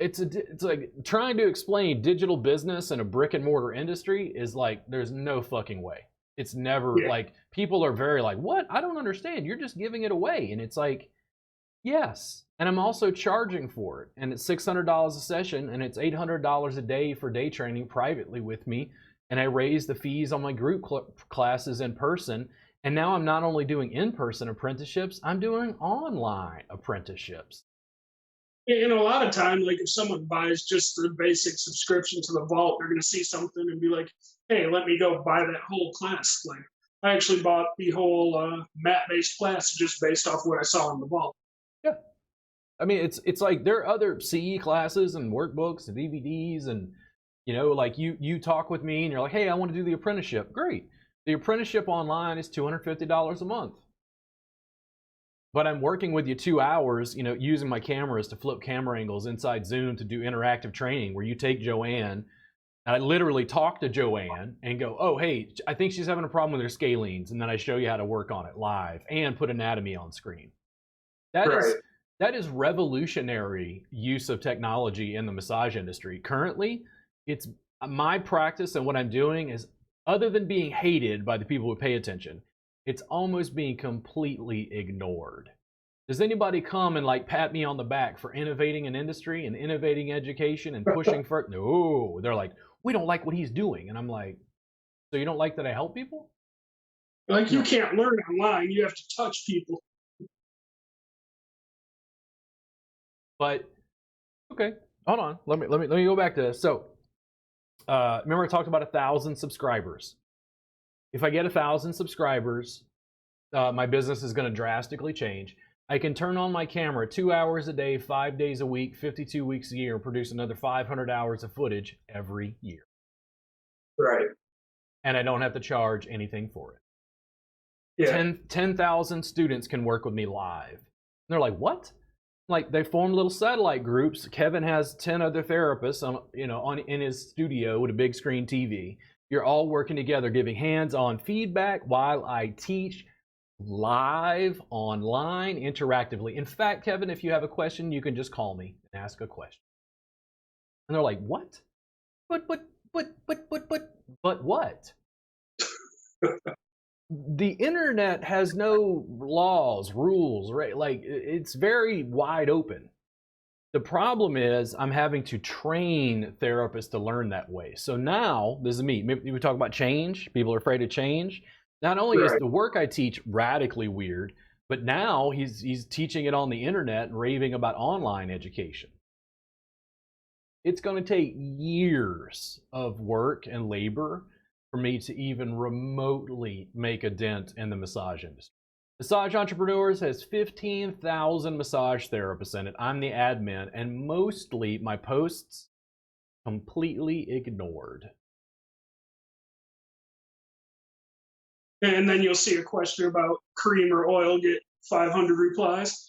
It's like trying to explain digital business in a brick and mortar industry is like, there's no fucking way. It's never like, people are very like, what? I don't understand. You're just giving it away. And it's like, yes. And I'm also charging for it. And it's $600 a session, and it's $800 a day for day training privately with me. And I raised the fees on my group classes in person. And now I'm not only doing in-person apprenticeships, I'm doing online apprenticeships. And a lot of time, like if someone buys just the basic subscription to the vault, they're going to see something and be like, hey, let me go buy that whole class. Like I actually bought the whole mat-based class just based off what I saw in the vault. Yeah. I mean, it's like there are other CE classes and workbooks and DVDs and, you know, like you talk with me and you're like, hey, I want to do the apprenticeship. Great. The apprenticeship online is $250 a month. But I'm working with you 2 hours, you know, using my cameras to flip camera angles inside Zoom to do interactive training where you take Joanne, and I literally talk to Joanne and go, oh, hey, I think she's having a problem with her scalenes. And then I show you how to work on it live and put anatomy on screen. That is revolutionary use of technology in the massage industry. Currently, it's my practice, and what I'm doing is, other than being hated by the people who pay attention, it's almost being completely ignored. Does anybody come and like pat me on the back for innovating an industry and innovating education and pushing for it? No, they're like, we don't like what he's doing. And I'm like, So you don't like that I help people? Like, you No. can't learn online. You have to touch people. But okay, hold on. Let me go back to this. So remember I talked about 1,000 subscribers. If I get 1,000 subscribers, my business is going to drastically change. I can turn on my camera 2 hours a day, 5 days a week, 52 weeks a year, and produce another 500 hours of footage every year. Right. And I don't have to charge anything for it. Yeah. 10,000 students can work with me live. And they're like, what? Like, they form little satellite groups. Kevin has 10 other therapists in his studio with a big screen TV. You're all working together, giving hands-on feedback while I teach live, online, interactively. In fact, Kevin, if you have a question, you can just call me and ask a question. And they're like, what? But what? The internet has no laws, rules, right? Like, it's very wide open. The problem is I'm having to train therapists to learn that way. So now, this is me. Maybe we talk about change. People are afraid of change. Not only is the work I teach radically weird, but now he's teaching it on the internet and raving about online education. It's going to take years of work and labor for me to even remotely make a dent in the massage industry. Massage Entrepreneurs has 15,000 massage therapists in it. I'm the admin, and mostly my posts completely ignored. And then you'll see a question about cream or oil, get 500 replies.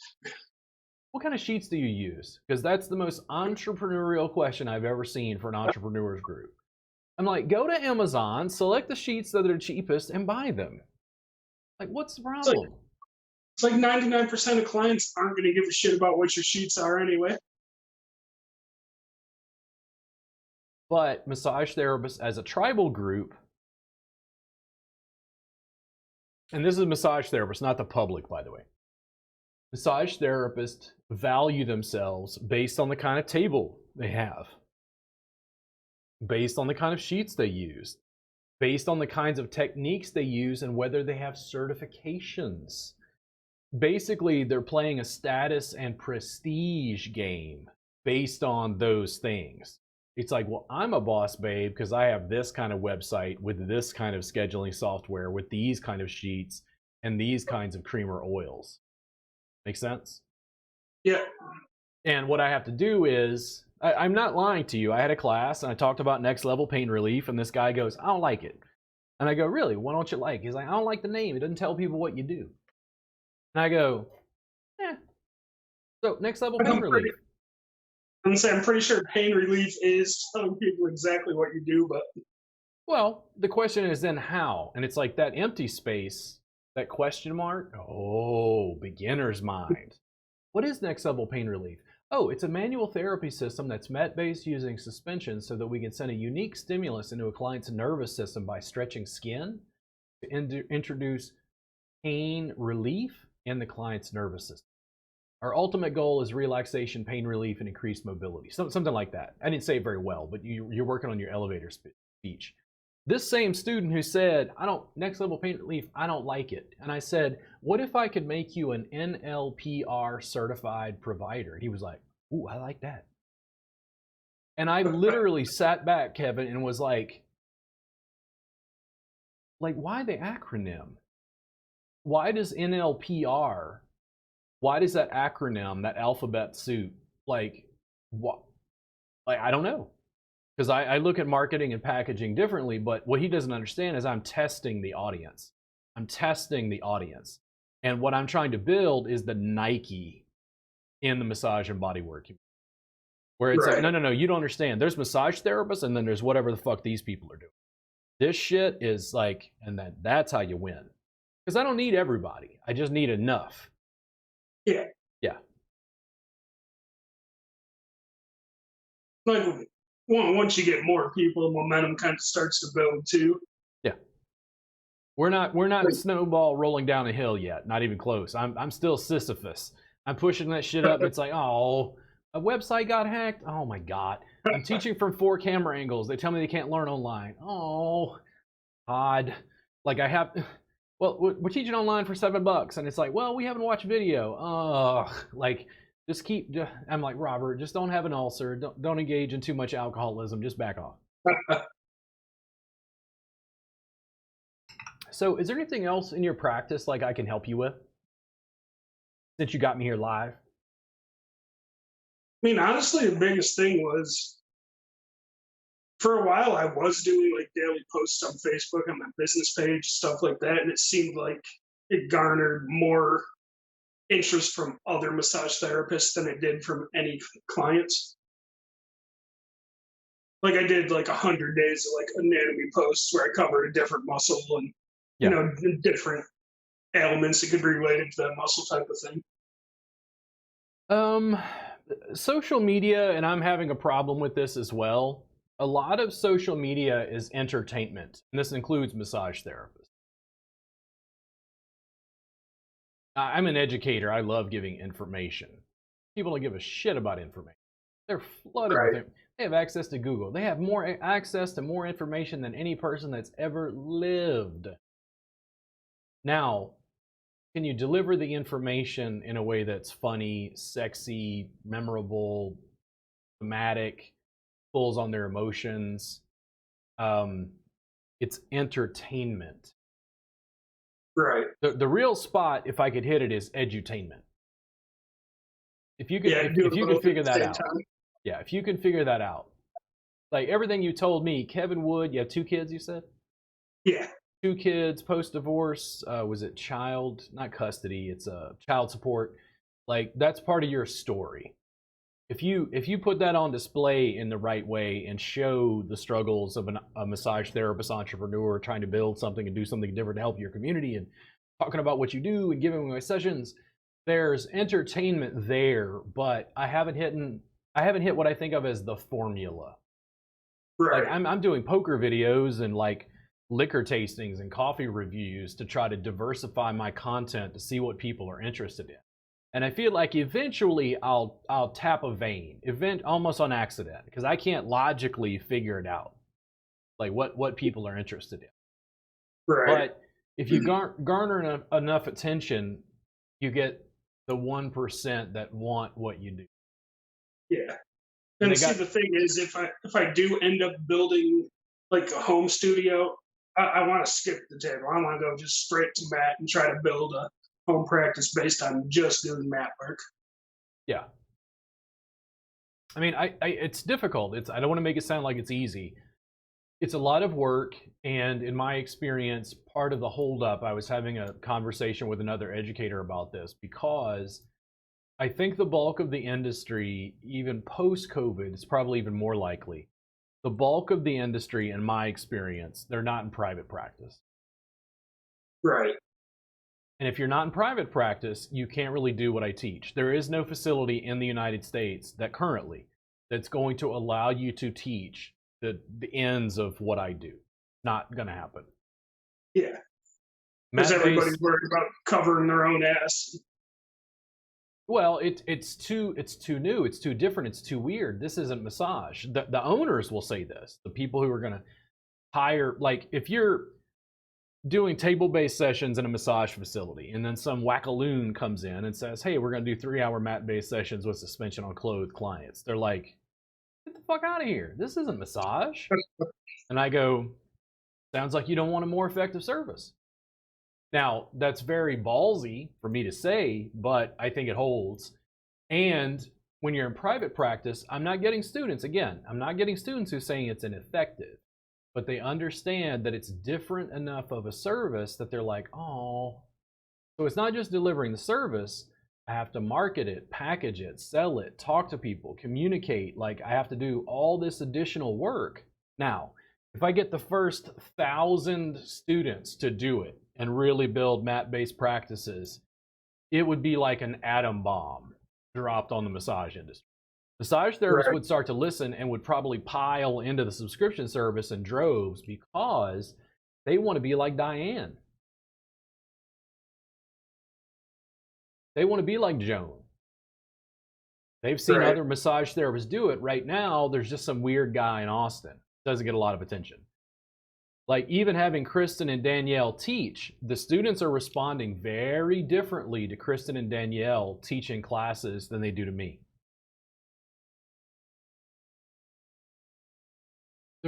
What kind of sheets do you use? Because that's the most entrepreneurial question I've ever seen for an entrepreneurs group. I'm like, go to Amazon, select the sheets that are cheapest, and buy them. Like, what's the problem? It's like 99% of clients aren't going to give a shit about what your sheets are anyway. But massage therapists as a tribal group, and this is massage therapists, not the public, by the way. Massage therapists value themselves based on the kind of table they have, based on the kind of sheets they use, based on the kinds of techniques they use, and whether they have certifications. Basically, they're playing a status and prestige game based on those things. It's like, well, I'm a boss babe because I have this kind of website with this kind of scheduling software, with these kind of sheets and these kinds of creamer oils. Make sense? Yeah. And what I have to do is, I'm not lying to you. I had a class and I talked about next level pain relief, and this guy goes, I don't like it. And I go, really? What don't you like? He's like, I don't like the name. It doesn't tell people what you do. And I go, so next level pain relief. I'm pretty sure pain relief is telling people exactly what you do, but. Well, the question is then how? And it's like that empty space, that question mark. Oh, beginner's mind. What is next level pain relief? Oh, it's a manual therapy system that's mat-based using suspension so that we can send a unique stimulus into a client's nervous system by stretching skin to introduce pain relief in the client's nervous system. Our ultimate goal is relaxation, pain relief, and increased mobility. Something like that. I didn't say it very well, but you're working on your elevator speech. This same student who said, next level pain relief, I don't like it. And I said, what if I could make you an NLPR certified provider? He was like, ooh, I like that. And I literally sat back, Kevin, and was like, why the acronym? Why does NLPR, why does that acronym, that alphabet soup, what? I don't know. Because I look at marketing and packaging differently, but what he doesn't understand is I'm testing the audience. I'm testing the audience. And what I'm trying to build is the Nike in the massage and bodywork. Where it's like, no, you don't understand. There's massage therapists, and then there's whatever the fuck these people are doing. This shit is like, and then that's how you win. Because I don't need everybody. I just need enough. Yeah. Yeah. Once you get more people, momentum kind of starts to build too. Yeah. We're not snowball rolling down a hill yet. Not even close. I'm still Sisyphus. I'm pushing that shit up. It's like, oh, a website got hacked. Oh my God. I'm teaching from 4 camera angles. They tell me they can't learn online. Oh, odd. Like I have, well, we're teaching online for $7, and it's like, well, we haven't watched video. Like just keep. I'm like, Robert, just don't have an ulcer. Don't engage in too much alcoholism. Just back off. So, is there anything else in your practice like I can help you with? Since you got me here live. I mean, honestly, the biggest thing was for a while I was doing like daily posts on Facebook on my business page, stuff like that, and it seemed like it garnered more interest from other massage therapists than it did from any clients. Like I did like 100 days of like anatomy posts where I covered a different muscle and Yeah. different ailments that could be related to that muscle type of thing. Social media, and I'm having a problem with this as well. A lot of social media is entertainment, and this includes massage therapists. I'm an educator. I love giving information. People don't give a shit about information. They're flooded with it. They have access to Google. They have more access to more information than any person that's ever lived. Now, can you deliver the information in a way that's funny, sexy, memorable, thematic, pulls on their emotions? It's entertainment. Right. The real spot, if I could hit it, is edutainment. If you could, if you could figure that out. Yeah, if you can figure that out. Like everything you told me, Kevin Wood, you have 2 kids, you said? Yeah. 2 kids, post-divorce, was it not custody, it's child support. Like that's part of your story. If you put that on display in the right way and show the struggles of a massage therapist entrepreneur trying to build something and do something different to help your community and talking about what you do and giving away sessions, there's entertainment there, but I haven't hit what I think of as the formula. Right. Like I'm doing poker videos and like liquor tastings and coffee reviews to try to diversify my content to see what people are interested in. And I feel like eventually I'll tap a vein, almost on accident, because I can't logically figure it out, like what people are interested in. Right. But if you garner enough attention, you get the 1% that want what you do. Yeah. And see, the thing is, if I do end up building like a home studio, I want to skip the table. I want to go just straight to mat and try to build a home practice based on just doing mat work. Yeah. I mean, it's difficult. I don't want to make it sound like it's easy. It's a lot of work, and in my experience, part of the holdup, I was having a conversation with another educator about this because I think the bulk of the industry, even post-COVID, is probably even more likely. The bulk of the industry, in my experience, they're not in private practice. Right. And if you're not in private practice, you can't really do what I teach. There is no facility in the United States that's going to allow you to teach the ends of what I do. Not going to happen. Yeah. Because everybody's worried about covering their own ass. Well, it's too new, it's too different, it's too weird. This isn't massage. The owners will say this. The people who are going to hire, like if you're doing table-based sessions in a massage facility and then some wackaloon comes in and says, hey, we're going to do 3-hour mat-based sessions with suspension on clothed clients. They're like, get the fuck out of here. This isn't massage. And I go, sounds like you don't want a more effective service. Now, that's very ballsy for me to say, but I think it holds. And when you're in private practice, I'm not getting students who are saying it's ineffective, but they understand that it's different enough of a service that they're like, oh. So it's not just delivering the service. I have to market it, package it, sell it, talk to people, communicate. Like I have to do all this additional work. Now, if I get the first 1,000 students to do it and really build mat-based practices, it would be like an atom bomb dropped on the massage industry. Massage therapists would start to listen and would probably pile into the subscription service in droves because they want to be like Diane. They want to be like Joan. They've seen other massage therapists do it. Right now, there's just some weird guy in Austin. Doesn't get a lot of attention. Like even having Kristen and Danielle teach, the students are responding very differently to Kristen and Danielle teaching classes than they do to me.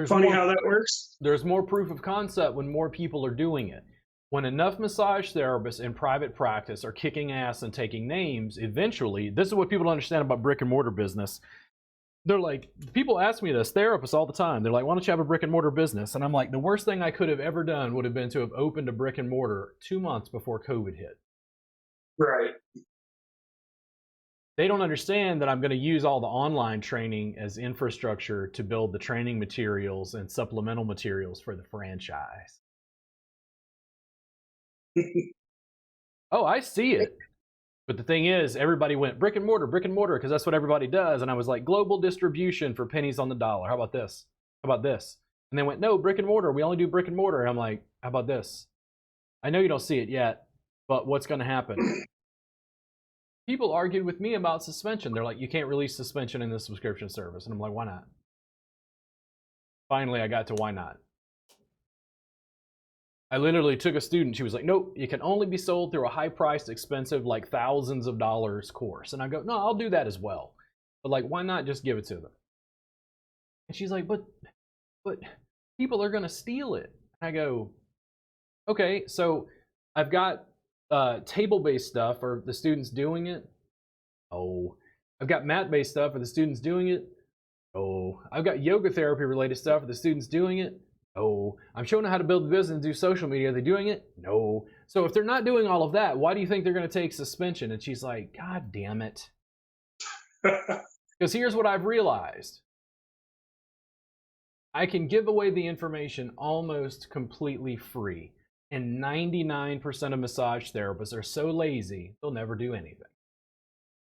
Funny how that works. There's more proof of concept when more people are doing it. When enough massage therapists in private practice are kicking ass and taking names, eventually, this is what people don't understand about brick and mortar business. They're like, people ask me this, therapists all the time. They're like, why don't you have a brick and mortar business? And I'm like, the worst thing I could have ever done would have been to have opened a brick and mortar 2 months before COVID hit. Right. They don't understand that I'm going to use all the online training as infrastructure to build the training materials and supplemental materials for the franchise. Oh, I see it. But the thing is, everybody went brick and mortar, because that's what everybody does. And I was like, global distribution for pennies on the dollar. How about this? How about this? And they went, no, brick and mortar. We only do brick and mortar. And I'm like, how about this? I know you don't see it yet, but what's going to happen? People argued with me about suspension. They're like, you can't release suspension in this subscription service. And I'm like, why not? Finally, I got to why not. I literally took a student. She was like, nope, it can only be sold through a high-priced, expensive, like thousands of dollars course. And I go, no, I'll do that as well. But like, why not just give it to them? And she's like, but people are going to steal it. And I go, okay, so I've got table-based stuff. Are the students doing it? Oh. I've got mat-based stuff. Are the students doing it? Oh. I've got yoga therapy-related stuff. Are the students doing it? No. I'm showing them how to build a business and do social media. Are they doing it? No. So if they're not doing all of that, why do you think they're going to take suspension? And she's like, God damn it. Because here's what I've realized. I can give away the information almost completely free. And 99% of massage therapists are so lazy, they'll never do anything.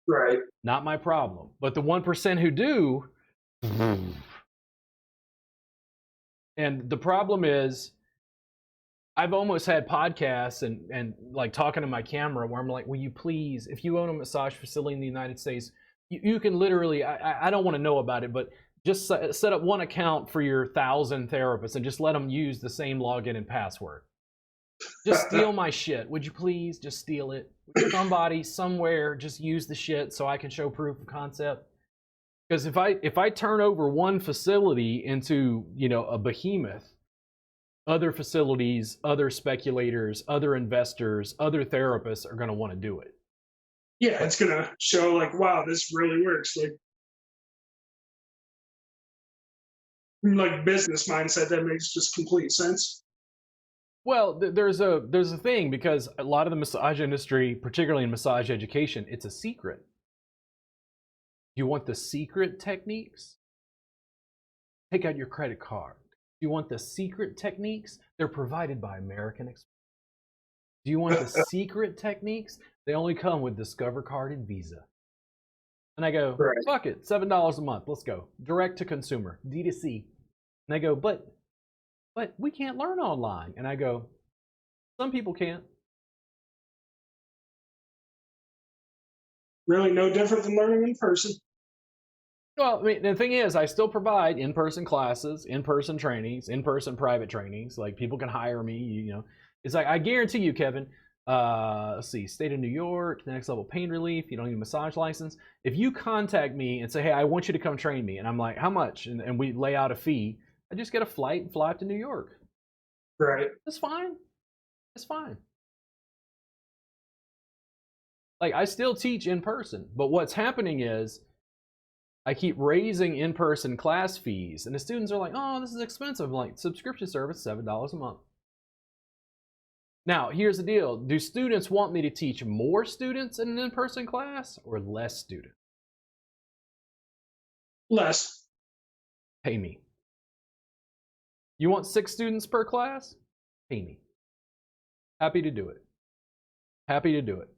Right. Not my problem. But the 1% who do... And the problem is, I've almost had podcasts and like talking to my camera where I'm like, will you please, if you own a massage facility in the United States, you can literally, I don't want to know about it, but just set up one account for your 1,000 therapists and just let them use the same login and password. Just steal my shit. Would you please just steal it? Somebody, somewhere, just use the shit so I can show proof of concept. Because if I turn over one facility into, you know, a behemoth, other facilities, other speculators, other investors, other therapists are going to want to do it. Yeah, it's going to show like, wow, this really works. Like business mindset, that makes just complete sense. Well, there's a thing, because a lot of the massage industry, particularly in massage education, it's a secret. You want the secret techniques? Take out your credit card. You want the secret techniques? They're provided by American Express. Do you want the secret techniques? They only come with Discover Card and Visa. And I go, right. Fuck it, $7 a month, let's go. Direct to consumer, D2C. And they go, but we can't learn online. And I go, some people can't. Really no different than learning in person. Well, I mean, the thing is, I still provide in-person classes, in-person trainings, in-person private trainings. Like, people can hire me, you know. It's like, I guarantee you, Kevin, let's see, state of New York, the next level pain relief, you don't need a massage license. If you contact me and say, hey, I want you to come train me, and I'm like, how much? And we lay out a fee, I just get a flight and fly up to New York. Right. That's fine. It's fine. Like, I still teach in person, but what's happening is I keep raising in-person class fees, and the students are like, oh, this is expensive. I'm like, subscription service, $7 a month. Now, here's the deal. Do students want me to teach more students in an in-person class or less students? Less. Pay me. You want 6 students per class? Pay me. Happy to do it. Happy to do it.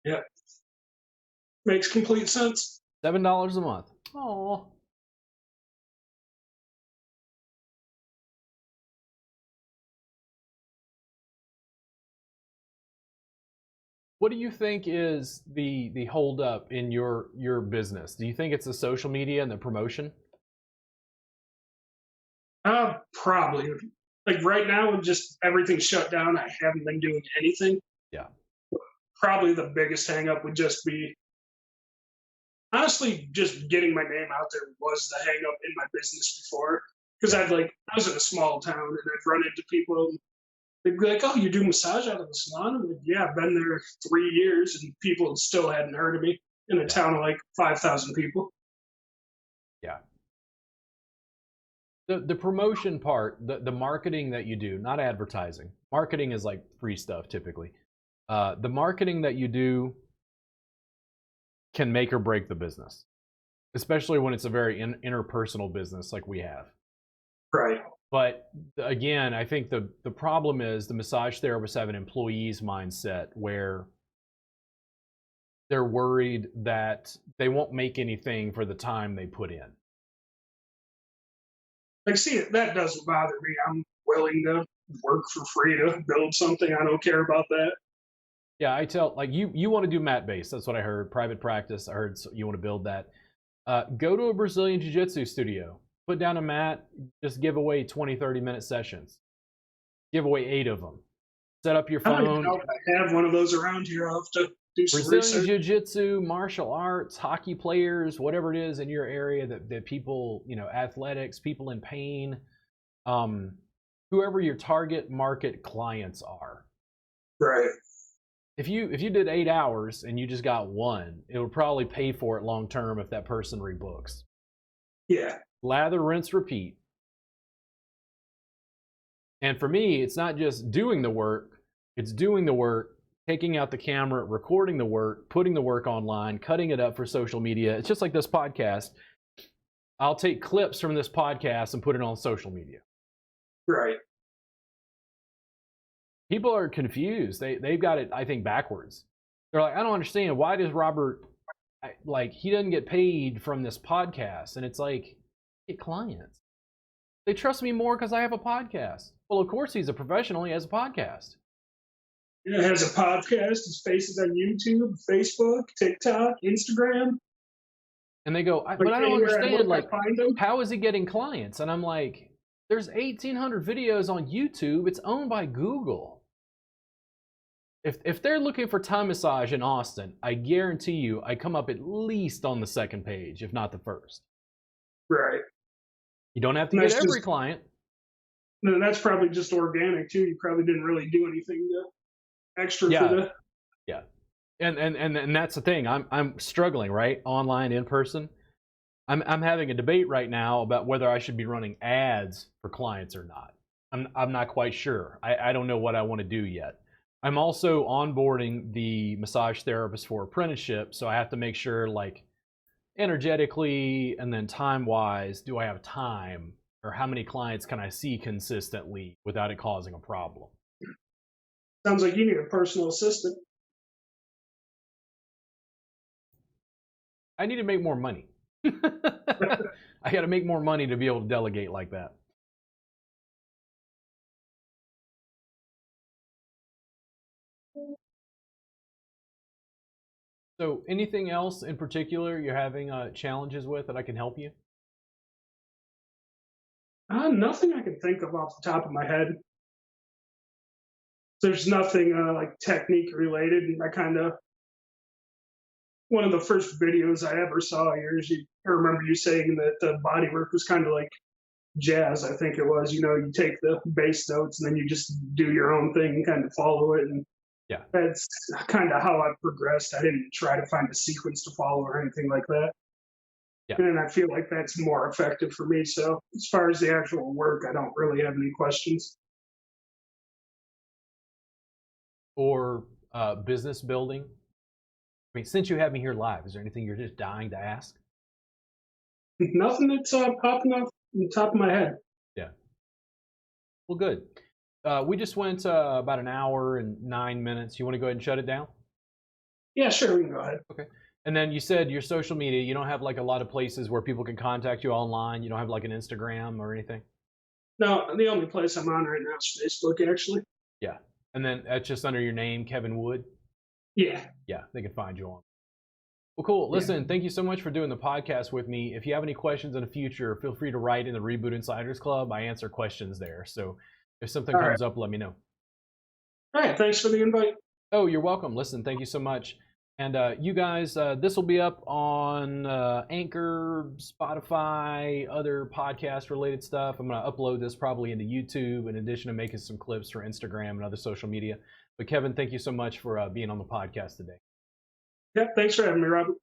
Yeah. Makes complete sense. $7 a month. Oh. What do you think is the holdup in your business? Do you think it's the social media and the promotion? Probably. Like right now, just everything's shut down. I haven't been doing anything. Yeah. Probably the biggest hang up would just be honestly just getting my name out there was the hang up in my business before. Because Yeah. I was in a small town and I'd run into people and they'd be like, "Oh, you do massage out of the salon?" I'm like, "Yeah, I've been there 3 years," and people still hadn't heard of me in a Yeah. town of like 5,000 people. Yeah. The promotion part, the marketing that you do, not advertising. Marketing is like free stuff typically. The marketing that you do can make or break the business, especially when it's a very interpersonal business like we have. Right. But again, I think the problem is the massage therapists have an employee's mindset where they're worried that they won't make anything for the time they put in. Like, see, that doesn't bother me. I'm willing to work for free to build something. I don't care about that. Yeah, I tell like you want to do mat based. That's what I heard. Private practice. I heard you want to build that. Go to a Brazilian jiu-jitsu studio. Put down a mat. Just give away 20, 30-minute sessions. Give away 8 of them. Set up your I don't even phone. know if I have one of those around here. I'll have to do some Brazilian research. jiu-jitsu, martial arts, hockey players, whatever it is in your area that people, athletics, people in pain, whoever your target market clients are. Right. If you did 8 hours and you just got one, it would probably pay for it long term if that person rebooks. Yeah. Lather, rinse, repeat. And for me, it's not just doing the work, it's doing the work, taking out the camera, recording the work, putting the work online, cutting it up for social media. It's just like this podcast. I'll take clips from this podcast and put it on social media. Right. People are confused. They've got it, I think, backwards. They're like, I don't understand. Why does Robert, he doesn't get paid from this podcast? And it's like, get clients. They trust me more because I have a podcast. Well, of course he's a professional. He has a podcast. It has a podcast. His face is on YouTube, Facebook, TikTok, Instagram. And they go, but I don't understand. Like, how is he getting clients? And I'm like, there's 1,800 videos on YouTube. It's owned by Google. If they're looking for Thai massage in Austin, I guarantee you I come up at least on the second page, if not the first. Right. You don't have to get every client. No, that's probably just organic too. You probably didn't really do anything extra for the. Yeah. And that's the thing. I'm struggling, right? Online, in person. I'm having a debate right now about whether I should be running ads for clients or not. I'm not quite sure. I don't know what I want to do yet. I'm also onboarding the massage therapist for apprenticeship, so I have to make sure, like, energetically and then time-wise, do I have time, or how many clients can I see consistently without it causing a problem? Sounds like you need a personal assistant. I need to make more money. I got to make more money to be able to delegate like that. So anything else in particular you're having challenges with that I can help you? Nothing I can think of off the top of my head. There's nothing like technique related. And one of the first videos I ever saw yours, I remember you saying that the body work was kind of like jazz, I think it was. You take the bass notes and then you just do your own thing and kind of follow it. And yeah, that's kind of how I've progressed. I didn't try to find a sequence to follow or anything like that. Yeah. And I feel like that's more effective for me. So as far as the actual work, I don't really have any questions. Or business building? I mean, since you have me here live, is there anything you're just dying to ask? Nothing that's popping off the top of my head. Yeah. Well, good. We just went about an hour and 9 minutes. You want to go ahead and shut it down? Yeah, sure. We can go ahead. Okay. And then you said your social media, you don't have like a lot of places where people can contact you online. You don't have like an Instagram or anything? No, the only place I'm on right now is Facebook, actually. Yeah. And then that's just under your name, Kevin Wood? Yeah. Yeah, they can find you on. Well, cool. Listen, thank you so much for doing the podcast with me. If you have any questions in the future, feel free to write in the Reboot Insiders Club. I answer questions there. So if something All comes right. up, let me know. All right. Thanks for the invite. Oh, you're welcome. Listen, thank you so much. And you guys, this will be up on Anchor, Spotify, other podcast related stuff. I'm going to upload this probably into YouTube in addition to making some clips for Instagram and other social media. But Kevin, thank you so much for being on the podcast today. Yeah. Thanks for having me, Robert.